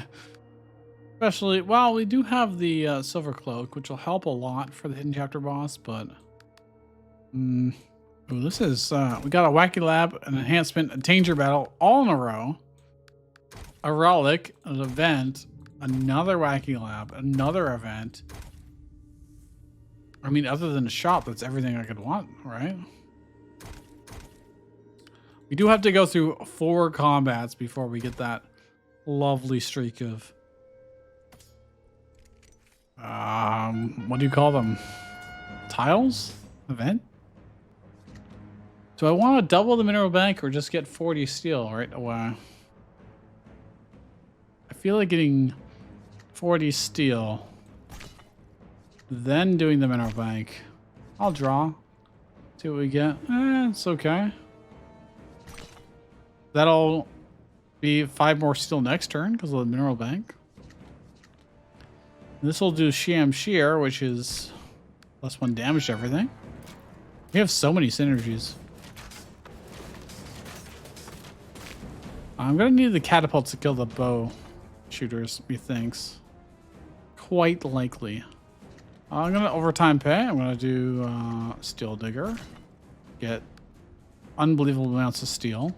[SPEAKER 1] Especially, well, we do have the Silver Cloak, which will help a lot for the Hidden Chapter boss, but... Ooh, this is, we got a Wacky Lab, an Enhancement, a Danger Battle, all in a row. A Relic, an event, another Wacky Lab, another event. I mean, other than a shop, that's everything I could want, right? We do have to go through 4 combats before we get that lovely streak of... what do you call them? Tiles? Event? Do I want to double the mineral bank or just get 40 steel right away? I feel like getting 40 steel, then doing the mineral bank. I'll draw. See what we get. It's okay. That'll be 5 more steel next turn because of the mineral bank. This will do Shamshir, which is +1 damage to everything. We have so many synergies. I'm going to need the catapults to kill the bow shooters, methinks. Quite likely. I'm going to overtime pay. I'm going to do Steel Digger. Get unbelievable amounts of steel.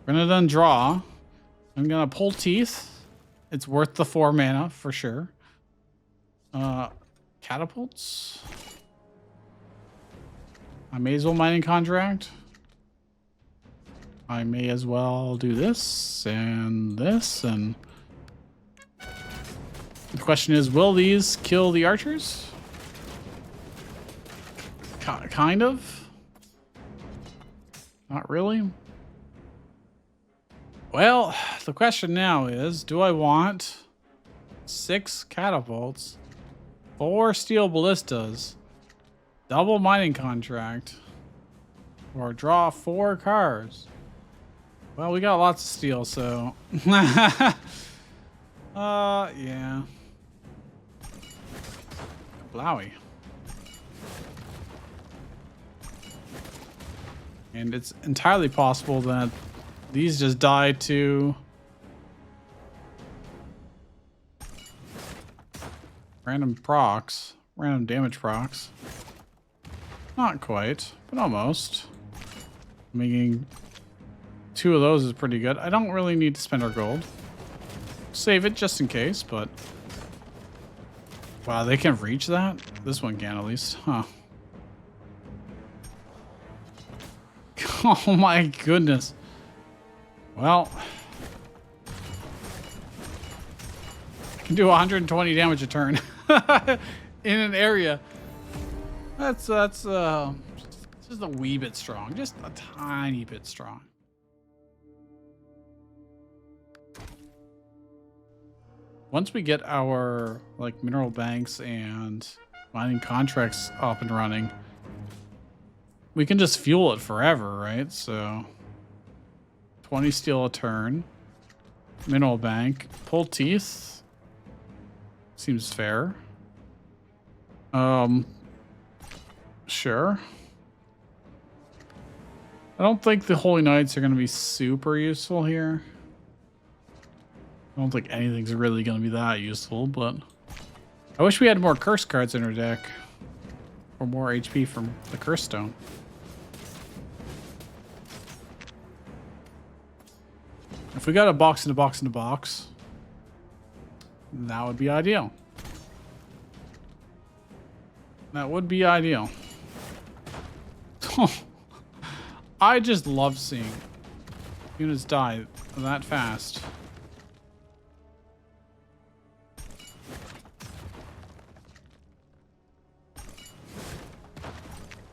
[SPEAKER 1] We're going to then draw. I'm going to pull Teeth. It's worth the 4 mana for sure. Catapults. I may as well mining contract. I may as well do this and this, and the question is, will these kill the archers? Kind of. Not really. Well, the question now is, do I want 6 catapults, 4 steel ballistas, double mining contract, or draw 4 cards? Well, we got lots of steel, so. Yeah. Blowy. And it's entirely possible that these just die to random procs, random damage procs. Not quite, but almost. Making 2 of those is pretty good. I don't really need to spend our gold. Save it just in case, but... Wow, they can reach that? This one can at least, huh? Oh my goodness. Well... I can do 120 damage a turn. In an area. That's just a wee bit strong. Just a tiny bit strong. Once we get our like mineral banks and mining contracts up and running, we can just fuel it forever, right? So 20 steel a turn, mineral bank, pull teeth seems fair. Sure. I don't think the Holy Knights are going to be super useful here. I don't think anything's really going to be that useful, but I wish we had more curse cards in our deck. Or more HP from the curse stone. If we got a box in a box in a box, that would be ideal. That would be ideal. I just love seeing units die that fast.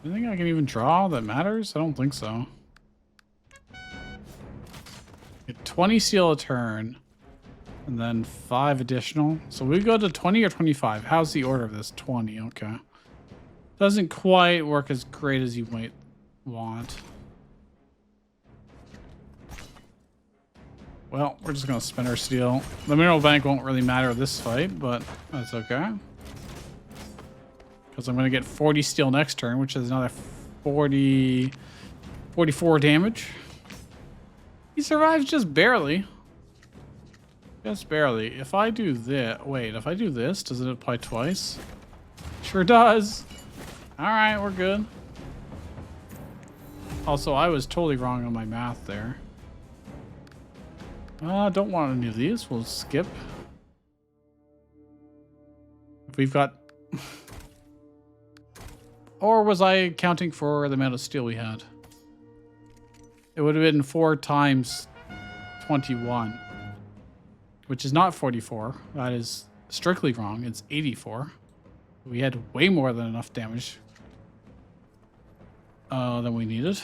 [SPEAKER 1] You think I can even draw that matters? I don't think so. Get 20 steel a turn. And then 5 additional. So we go to 20 or 25. How's the order of this? 20, okay. Doesn't quite work as great as you might want. Well, we're just going to spend our steel. The mineral bank won't really matter this fight, but that's okay. Because I'm going to get 40 steel next turn, which is another 44 damage. He survives just barely. Just barely. If I do this... Wait, if I do this, does it apply twice? Sure does. Alright, we're good. Also, I was totally wrong on my math there. Don't want any of these. We'll skip. If we've got... Or was I counting for the amount of steel we had? It would have been 4 times 21. Which is not 44. That is strictly wrong. It's 84. We had way more than enough damage than we needed.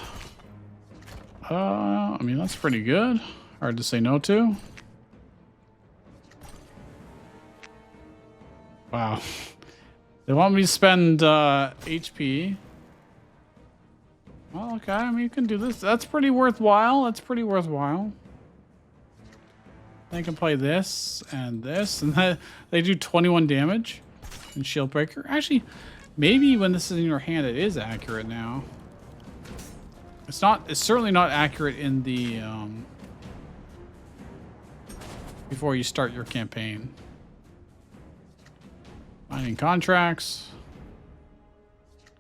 [SPEAKER 1] I mean, that's pretty good. Hard to say no to. Wow. They want me to spend HP. Well, okay. I mean, you can do this. That's pretty worthwhile. That's pretty worthwhile. They can play this, and they do 21 damage and shield breaker. Actually, maybe when this is in your hand, it is accurate now. It's not. It's certainly not accurate in the before you start your campaign. Mining contracts.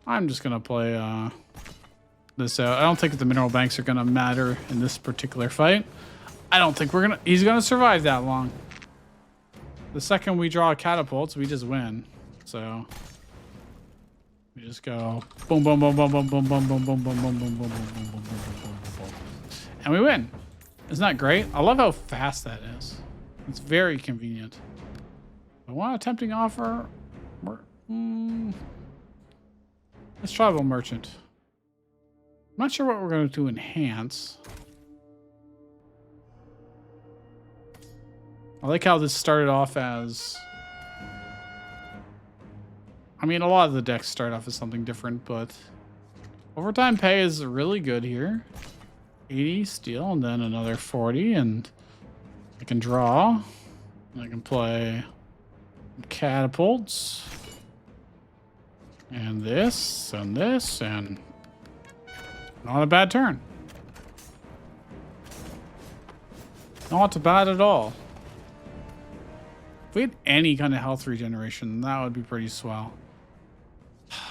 [SPEAKER 1] I'm just gonna play this out. I don't think the mineral banks are gonna matter in this particular fight. I don't think he's gonna survive that long. The second we draw catapults, we just win. So we just go boom, boom, boom, boom, boom, boom, boom, boom, boom, boom, boom, boom, boom, boom, boom, boom, boom, boom, and we win. Isn't that great? I love how fast that is. It's very convenient. I want a tempting offer. Let's tribal merchant. I'm not sure what we're going to enhance. I like how this started off as... I mean, a lot of the decks start off as something different, but... Overtime pay is really good here. 80 steel and then another 40, and I can draw. I can play catapults. And this, and this, and not a bad turn. Not bad at all. If we had any kind of health regeneration, that would be pretty swell.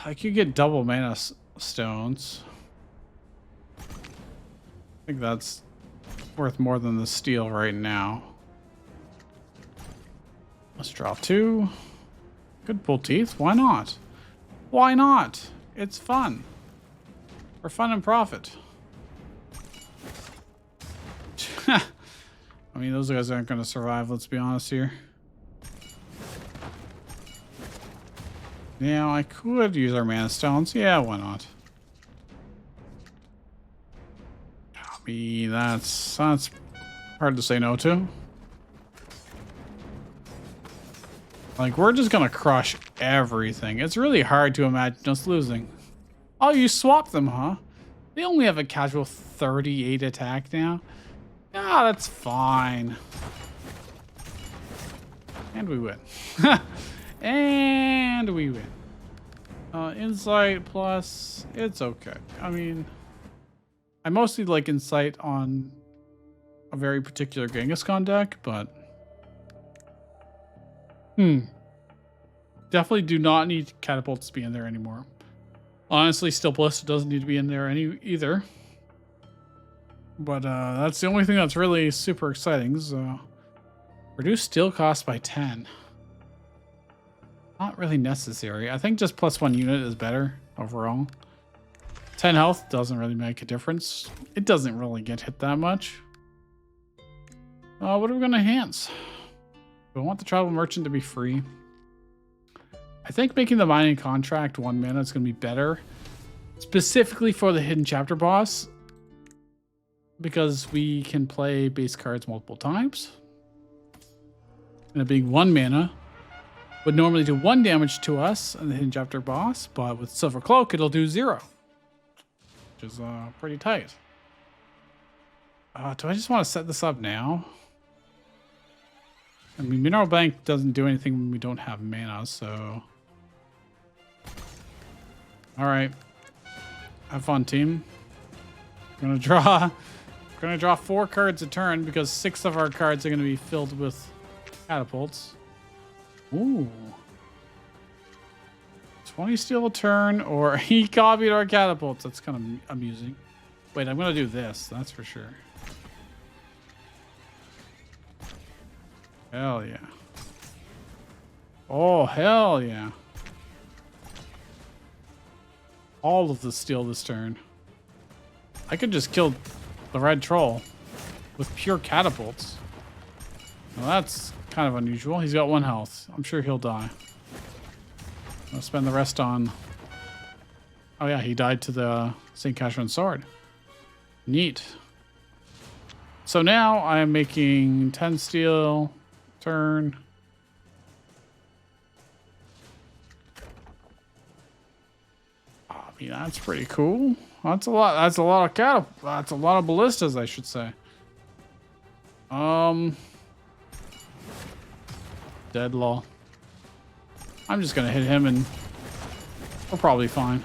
[SPEAKER 1] I could get double mana stones. I think that's worth more than the steel right now. Let's draw 2. Could pull teeth. Why not? Why not? It's fun. For fun and profit. I mean, those guys aren't going to survive, let's be honest here. Now, I could use our mana stones. Yeah, why not? I mean, that's hard to say no to. Like, we're just gonna crush everything. It's really hard to imagine us losing. Oh, you swapped them, huh? They only have a casual 38 attack now. Ah, that's fine. And we win. And we win. Insight plus, it's okay. I mean, I mostly like insight on a very particular Genghis Khan deck, but definitely do not need catapults to be in there anymore. Honestly, Steel Ballista doesn't need to be in there either. But that's the only thing that's really super exciting. So reduce steel cost by 10. Not really necessary. I think just +1 unit is better overall. 10 health doesn't really make a difference. It doesn't really get hit that much. What are we going to enhance? We want the Tribal Merchant to be free. I think making the Mining Contract 1 mana is going to be better. Specifically for the Hidden Chapter boss. Because we can play base cards multiple times. And it being 1 mana would normally do 1 damage to us and the Hidden Chapter boss. But with Silver Cloak, it'll do 0. Which is pretty tight. Do I just want to set this up now? I mean, Mineral Bank doesn't do anything when we don't have mana, so... Alright. Have fun, team. We're gonna draw 4 cards a turn because 6 of our cards are gonna be filled with catapults. Ooh. 20 steel a turn, or he copied our catapults. That's kind of amusing. Wait, I'm gonna do this, that's for sure. Hell yeah. Oh, hell yeah. All of the steel this turn. I could just kill the red troll with pure catapults. Well, that's kind of unusual. He's got 1 health. I'm sure he'll die. I'll spend the rest on... Oh yeah, he died to the St. Catherine sword. Neat. So now I'm making 10 steel turn. I mean, that's pretty cool. That's a lot. That's a lot of that's a lot of ballistas, I should say. Dead law. I'm just gonna hit him and we're probably fine.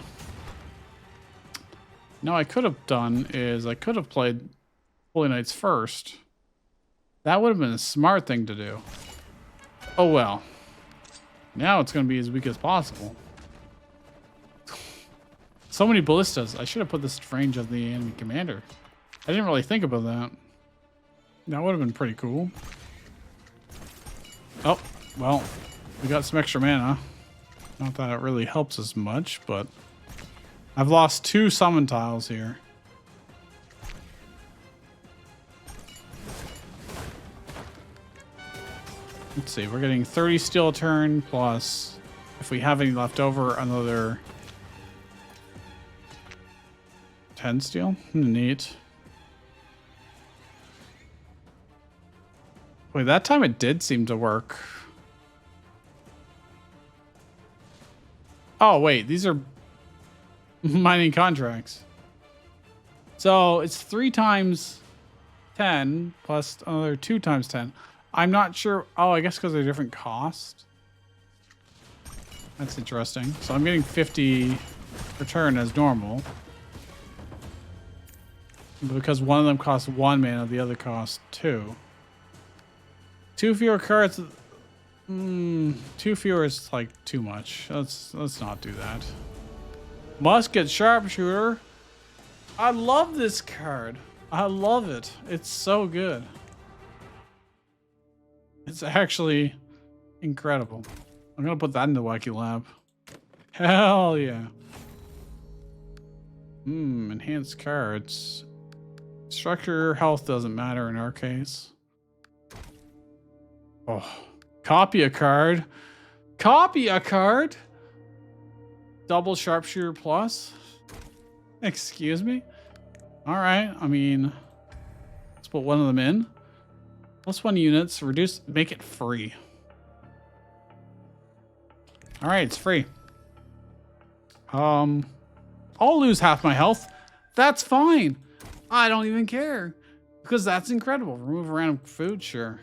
[SPEAKER 1] Now I could have done is I could have played Holy Knights first. That would have been a smart thing to do. Oh well. Now it's gonna be as weak as possible. So many ballistas. I should have put this range of the enemy commander. I didn't really think about that. That would have been pretty cool. Oh, well, we got some extra mana. Not that it really helps us much, but I've lost 2 summon tiles here. Let's see, we're getting 30 steel a turn plus, if we have any left over, another 10 steel. Neat. Wait, that time it did seem to work. Oh, wait, these are mining contracts. So it's 3 times 10 plus another 2 times 10. I'm not sure. Oh, I guess because they're different cost. That's interesting. So I'm getting 50 return as normal. Because one of them costs 1 mana, the other costs 2. 2 fewer cards. 2 fewer is like too much. Let's not do that. Musket Sharpshooter. I love this card. I love it. It's so good. It's actually incredible. I'm gonna put that in the Wacky Lab. Hell yeah. Enhanced cards. Structure health doesn't matter in our case. Oh, copy a card. Copy a card. Double Sharpshooter plus. Excuse me. All right. I mean, let's put one of them in. +1 units. Reduce. Make it free. All right, it's free. I'll lose half my health. That's fine. I don't even care because that's incredible. Remove a random food, sure.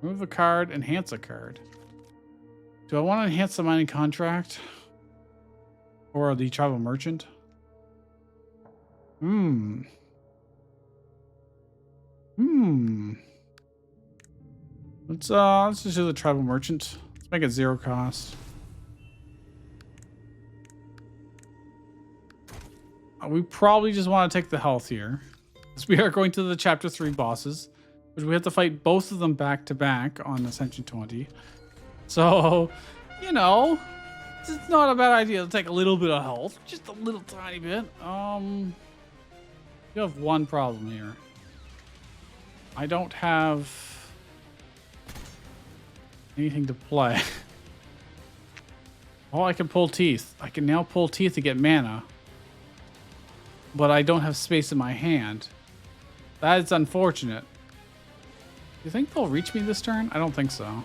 [SPEAKER 1] Remove a card, enhance a card. Do I want to enhance the mining contract or the tribal merchant? Let's just do the tribal merchant. Let's make it 0 cost. We probably just want to take the health here. Because we are going to the chapter 3 bosses, which we have to fight both of them back to back on Ascension 20. So, you know, it's not a bad idea to take a little bit of health. Just a little tiny bit. You have one problem here. I don't have anything to play. Oh, I can pull teeth. I can now pull teeth to get mana. But I don't have space in my hand. That is unfortunate. You think they'll reach me this turn? I don't think so.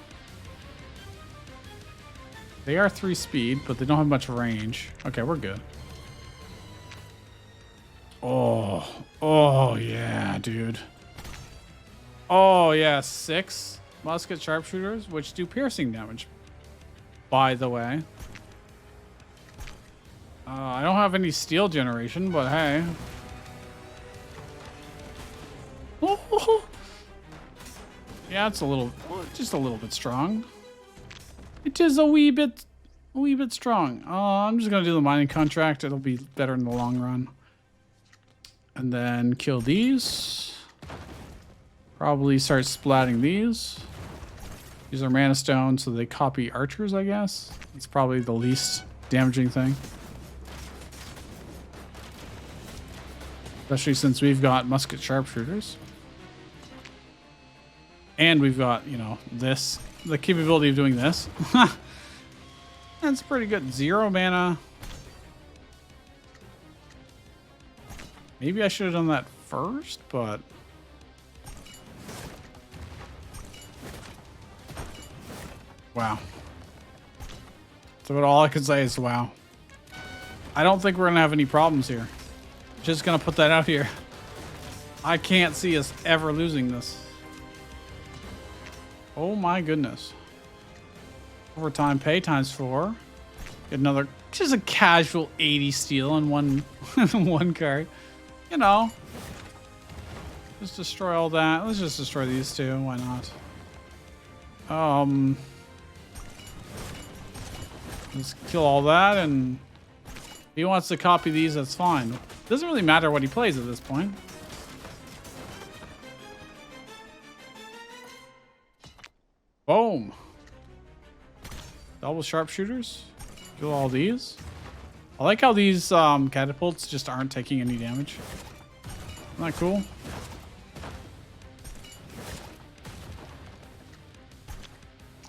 [SPEAKER 1] They are 3 speed, but they don't have much range. Okay, we're good. Oh yeah, dude. Oh yeah, 6 musket sharpshooters, which do piercing damage, by the way. I don't have any steel generation, but hey. Yeah, it's just a little bit strong. It is a wee bit strong. I'm just gonna do the mining contract. It'll be better in the long run. And then kill these. Probably start splatting these. These are mana stones, so they copy archers, I guess. It's probably the least damaging thing. Especially since we've got musket sharpshooters. And we've got, you know, this. The capability of doing this. That's pretty good. 0 mana. Maybe I should have done that first, but... Wow. That's about all I can say is wow. I don't think we're going to have any problems here. Just going to put that out here. I can't see us ever losing this. Oh my goodness. Overtime pay ×4. Get another, just a casual 80 steel on one card. You know. Just destroy all that. Let's just destroy these two. Why not? Let's kill all that, and if he wants to copy these, that's fine. Doesn't really matter what he plays at this point. Boom. Double sharpshooters. Kill all these. I like how these catapults just aren't taking any damage. Isn't that cool?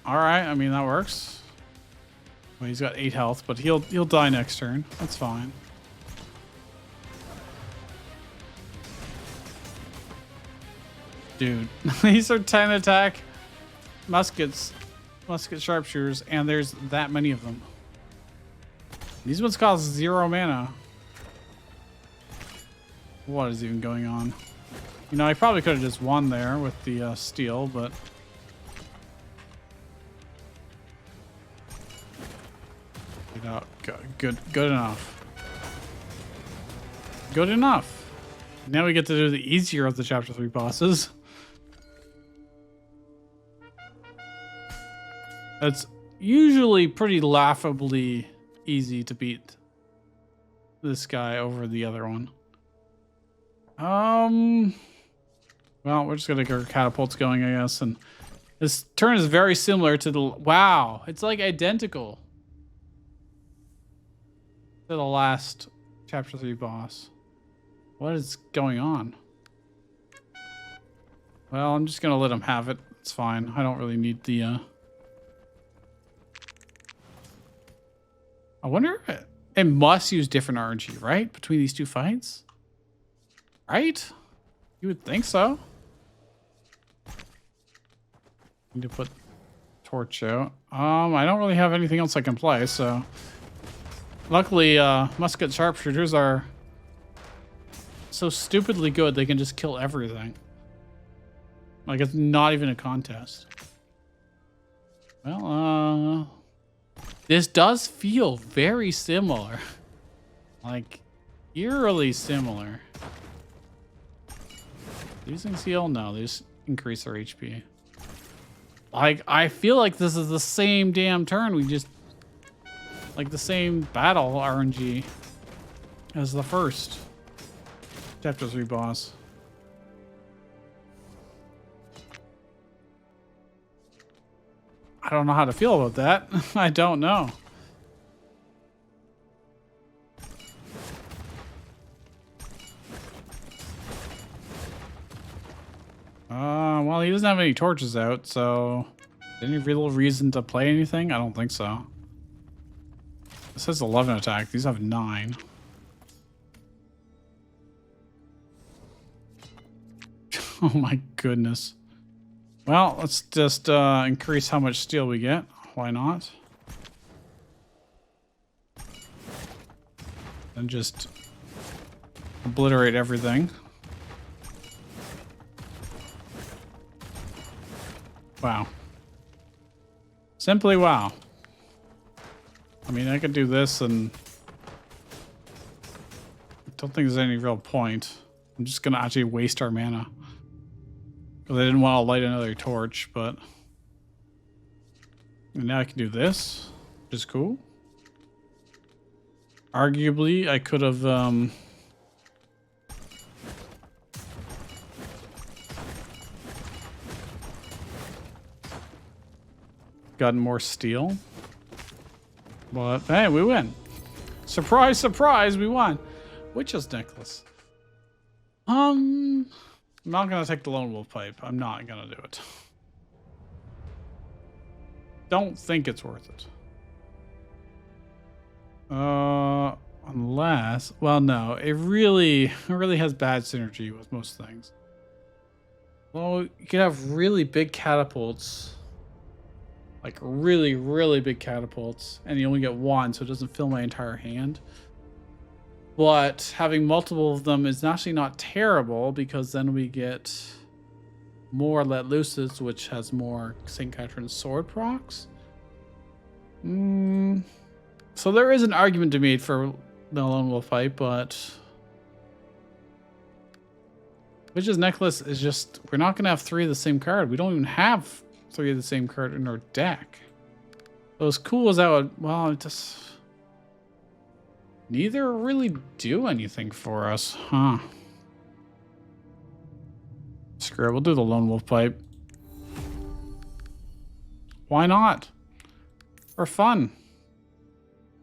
[SPEAKER 1] Alright, I mean that works. Well, he's got 8 health, but he'll die next turn. That's fine. Dude, these are 10 attack musket sharpshooters, and there's that many of them. These ones cost 0 mana. What is even going on? You know, I probably could have just won there with the steel, but... You know, good enough. Good enough. Now we get to do the easier of the Chapter 3 bosses. It's usually pretty laughably easy to beat this guy over the other one. Well, we're just gonna get our catapults going, I guess. And this turn is very similar to the... Wow, it's like identical to the last Chapter 3 boss. What is going on? Well, I'm just gonna let him have it. It's fine. I don't really need the... I wonder if it must use different RNG, right? Between these two fights? Right? You would think so. Need to put torch out. I don't really have anything else I can play, so... Luckily, musket sharpshooters are so stupidly good they can just kill everything. Like, it's not even a contest. Well, this does feel very similar. Like, eerily similar. Using seal? No, they just increase our HP. Like, I feel like this is the same damn turn. We just... Like the same battle RNG as the first Chapter 3 boss. I don't know how to feel about that. I don't know. Well, he doesn't have any torches out, so any real reason to play anything? I don't think so. This has 11 attack. These have 9. Oh my goodness. Well, let's just increase how much steel we get. Why not? And just obliterate everything. Wow. Simply wow. I mean, I could do this and I don't think there's any real point. I'm just going to actually waste our mana. Because I didn't want to light another torch, but... And now I can do this, which is cool. Arguably, I could have... gotten more steel. But hey, we win. Surprise, surprise, we won. Witch's necklace. I'm not gonna take the lone wolf pipe. I'm not gonna do it. Don't think it's worth it. Unless, well, no, it really has bad synergy with most things. Well, you could have really big catapults. Like really, really big catapults, and you only get one, so it doesn't fill my entire hand. But having multiple of them is actually not terrible, because then we get more Let Looses, which has more St. Catherine's sword procs. So there is an argument to be made for the lone wolf fight, but Witch's necklace is just, we're not gonna have 3 of the same card. We don't even have 3 of the same card in our deck. So as cool as that would, well, it just neither really do anything for us, huh? Screw it, we'll do the lone wolf pipe. Why not? For fun.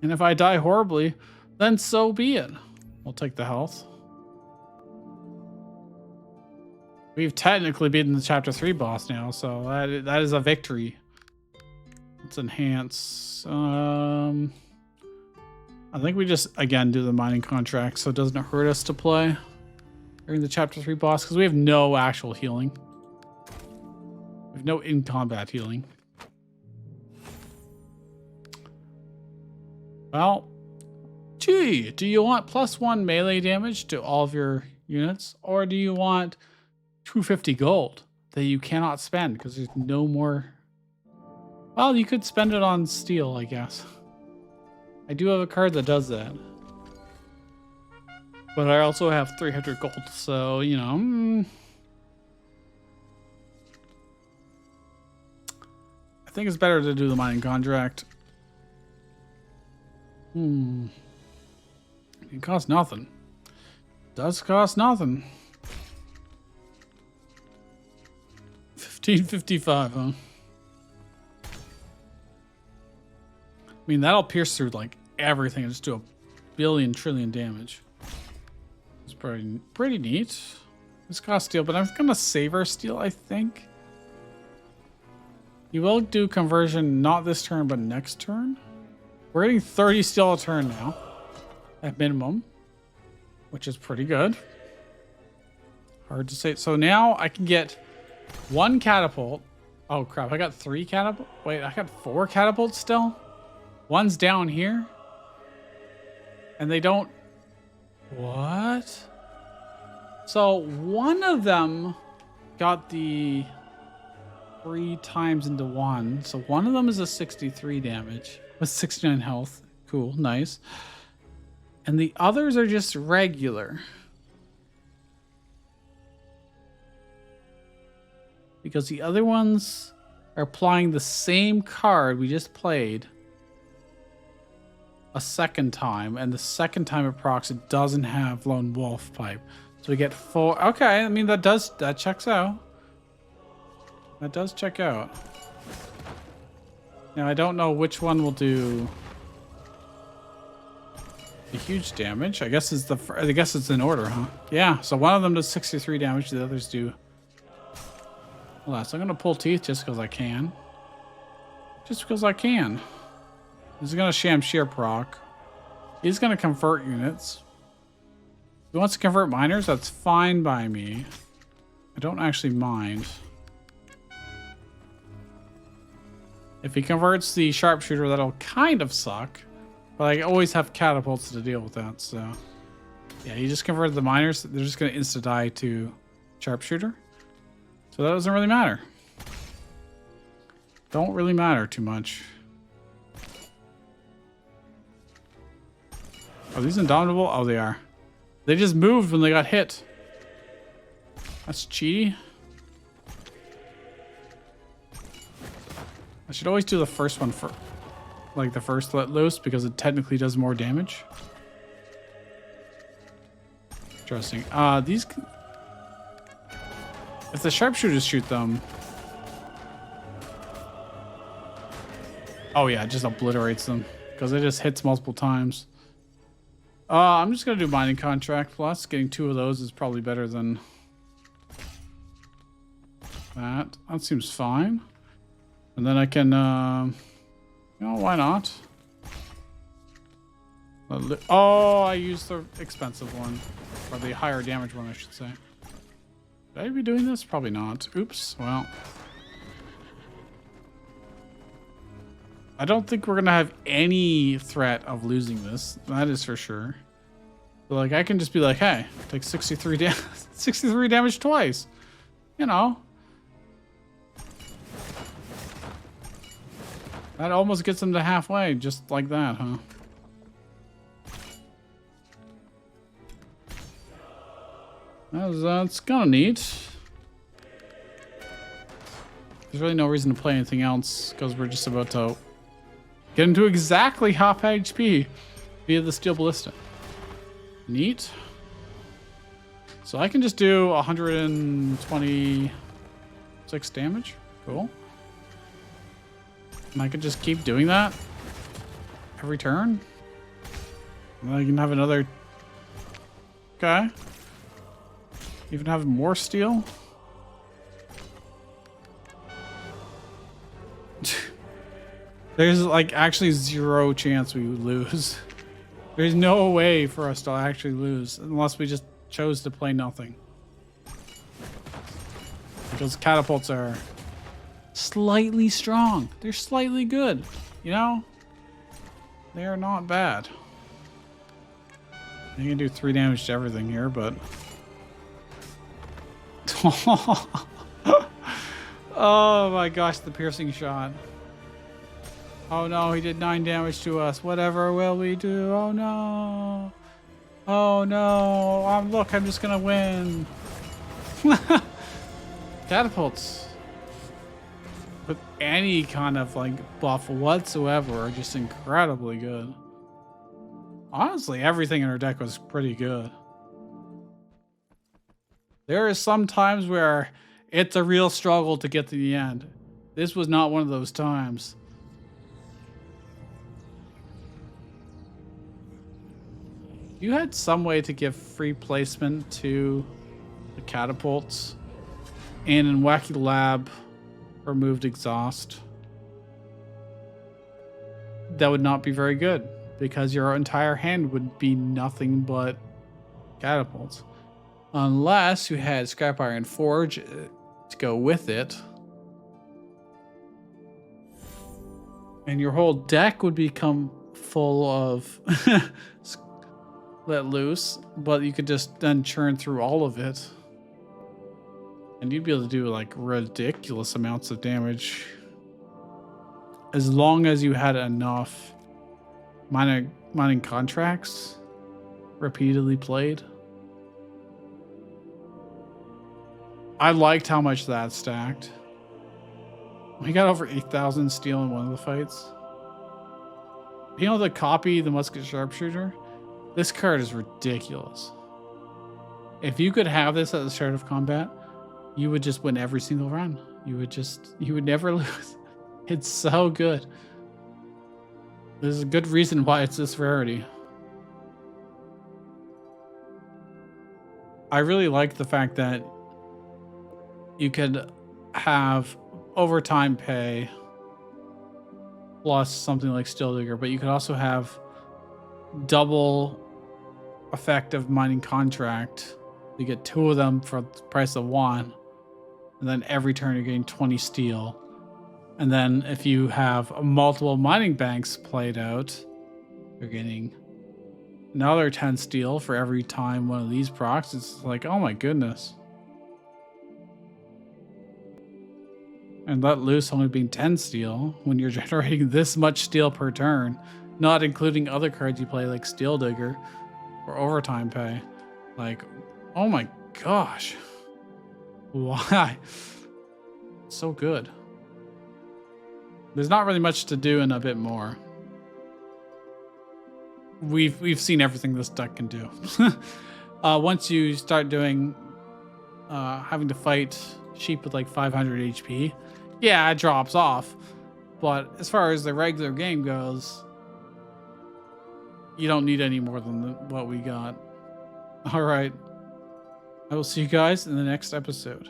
[SPEAKER 1] And if I die horribly, then so be it. We'll take the health. We've technically beaten the Chapter 3 boss now, so that is a victory. Let's enhance. I think we just, again, do the mining contract so it doesn't hurt us to play during the Chapter 3 boss, because we have no actual healing. We have no in-combat healing. Well, gee, do you want +1 melee damage to all of your units, or do you want 250 gold that you cannot spend because there's no more? Well, you could spend it on steel, I guess. I do have a card that does that. But I also have 300 gold, so, you know. I think it's better to do the mining contract. It costs nothing. Does cost nothing. 1555, huh? I mean, that'll pierce through like everything and just do a billion trillion damage. It's pretty neat. This costs steel, but I'm gonna save our steel, I think. You will do conversion not this turn, but next turn. We're getting 30 steel a turn now, at minimum, which is pretty good. Hard to say. So now I can get 1 catapult. Oh crap! I got 3 catapult. Wait, I got 4 catapults still. One's down here, and they don't. What? So one of them got the 3 times into 1. So one of them is a 63 damage with 69 health. Cool, nice. And the others are just regular. Because the other ones are applying the same card we just played a second time, and the second time it procs, it doesn't have Lone Wolf Pipe. So we get 4. Okay, I mean that checks out. That does check out. Now I don't know which one will do the huge damage. I guess it's in order, huh? Yeah. So one of them does 63 damage. The others do less. I'm gonna pull teeth just because I can. Just because I can. He's gonna Shamshir proc. He's gonna convert units. If he wants to convert miners, that's fine by me. I don't actually mind. If he converts the sharpshooter, that'll kind of suck. But I always have catapults to deal with that, so. Yeah, he just converted the miners. They're just gonna insta-die to sharpshooter. So that doesn't really matter. Don't really matter too much. Are these indomitable? Oh, they are. They just moved when they got hit. That's cheaty. I should always do the first one for, like the first let loose, because it technically does more damage. Interesting. These, if the sharpshooters shoot them. Oh yeah, it just obliterates them because it just hits multiple times. I'm just gonna do mining contract plus. Getting 2 of those is probably better than that. That seems fine. And then I can, you know, why not? Oh, I used the expensive one, or the higher damage one, I should say. Should I be doing this? Probably not. Oops. Well, I don't think we're gonna have any threat of losing this. That is for sure. But like, I can just be like, hey, take 63 damage, 63 damage twice. You know. That almost gets them to halfway, just like that, huh? That's kind of neat. There's really no reason to play anything else, because we're just about to get into exactly half HP via the Steel Ballista. Neat. So I can just do 126 damage. Cool. And I could just keep doing that every turn. And then I can have another. Okay. Even have more steel. There's like actually 0 chance we would lose. There's no way for us to actually lose unless we just chose to play nothing. Because catapults are slightly strong. They're slightly good, you know? They are not bad. You can do 3 damage to everything here, but Oh my gosh, the piercing shot. Oh no, he did 9 damage to us. Whatever will we do? Oh no. Oh no. Look, I'm just gonna win. Catapults with any kind of like buff whatsoever are just incredibly good. Honestly, everything in her deck was pretty good. There is some times where it's a real struggle to get to the end. This was not one of those times. You had some way to give free placement to the catapults, and in Wacky Lab, removed exhaust. That would not be very good because your entire hand would be nothing but catapults. Unless you had Scrap Iron Forge to go with it. And your whole deck would become full of Let Loose, but you could just then churn through all of it. And you'd be able to do like ridiculous amounts of damage. As long as you had enough mining contracts repeatedly played. I liked how much that stacked. We got over 8,000 steel in one of the fights. Being able to copy the musket sharpshooter, this card is ridiculous. If you could have this at the start of combat, you would just win every single run. You would never lose. It's so good. There's a good reason why it's this rarity. I really like the fact that you could have overtime pay plus something like Steel Digger, but you could also have double effective mining contract. You get 2 of them for the price of 1, and then every turn you're getting 20 steel. And then if you have multiple mining banks played out, you're getting another 10 steel for every time one of these procs. It's like, oh my goodness. And Let Loose only being 10 steel when you're generating this much steel per turn, not including other cards you play like Steel Digger or overtime pay. Like, oh my gosh. Why? So good. There's not really much to do in a bit more. We've seen everything this deck can do. Once you start doing having to fight sheep with like 500 HP, yeah, it drops off. But as far as the regular game goes, you don't need any more than what we got. All right. I will see you guys in the next episode.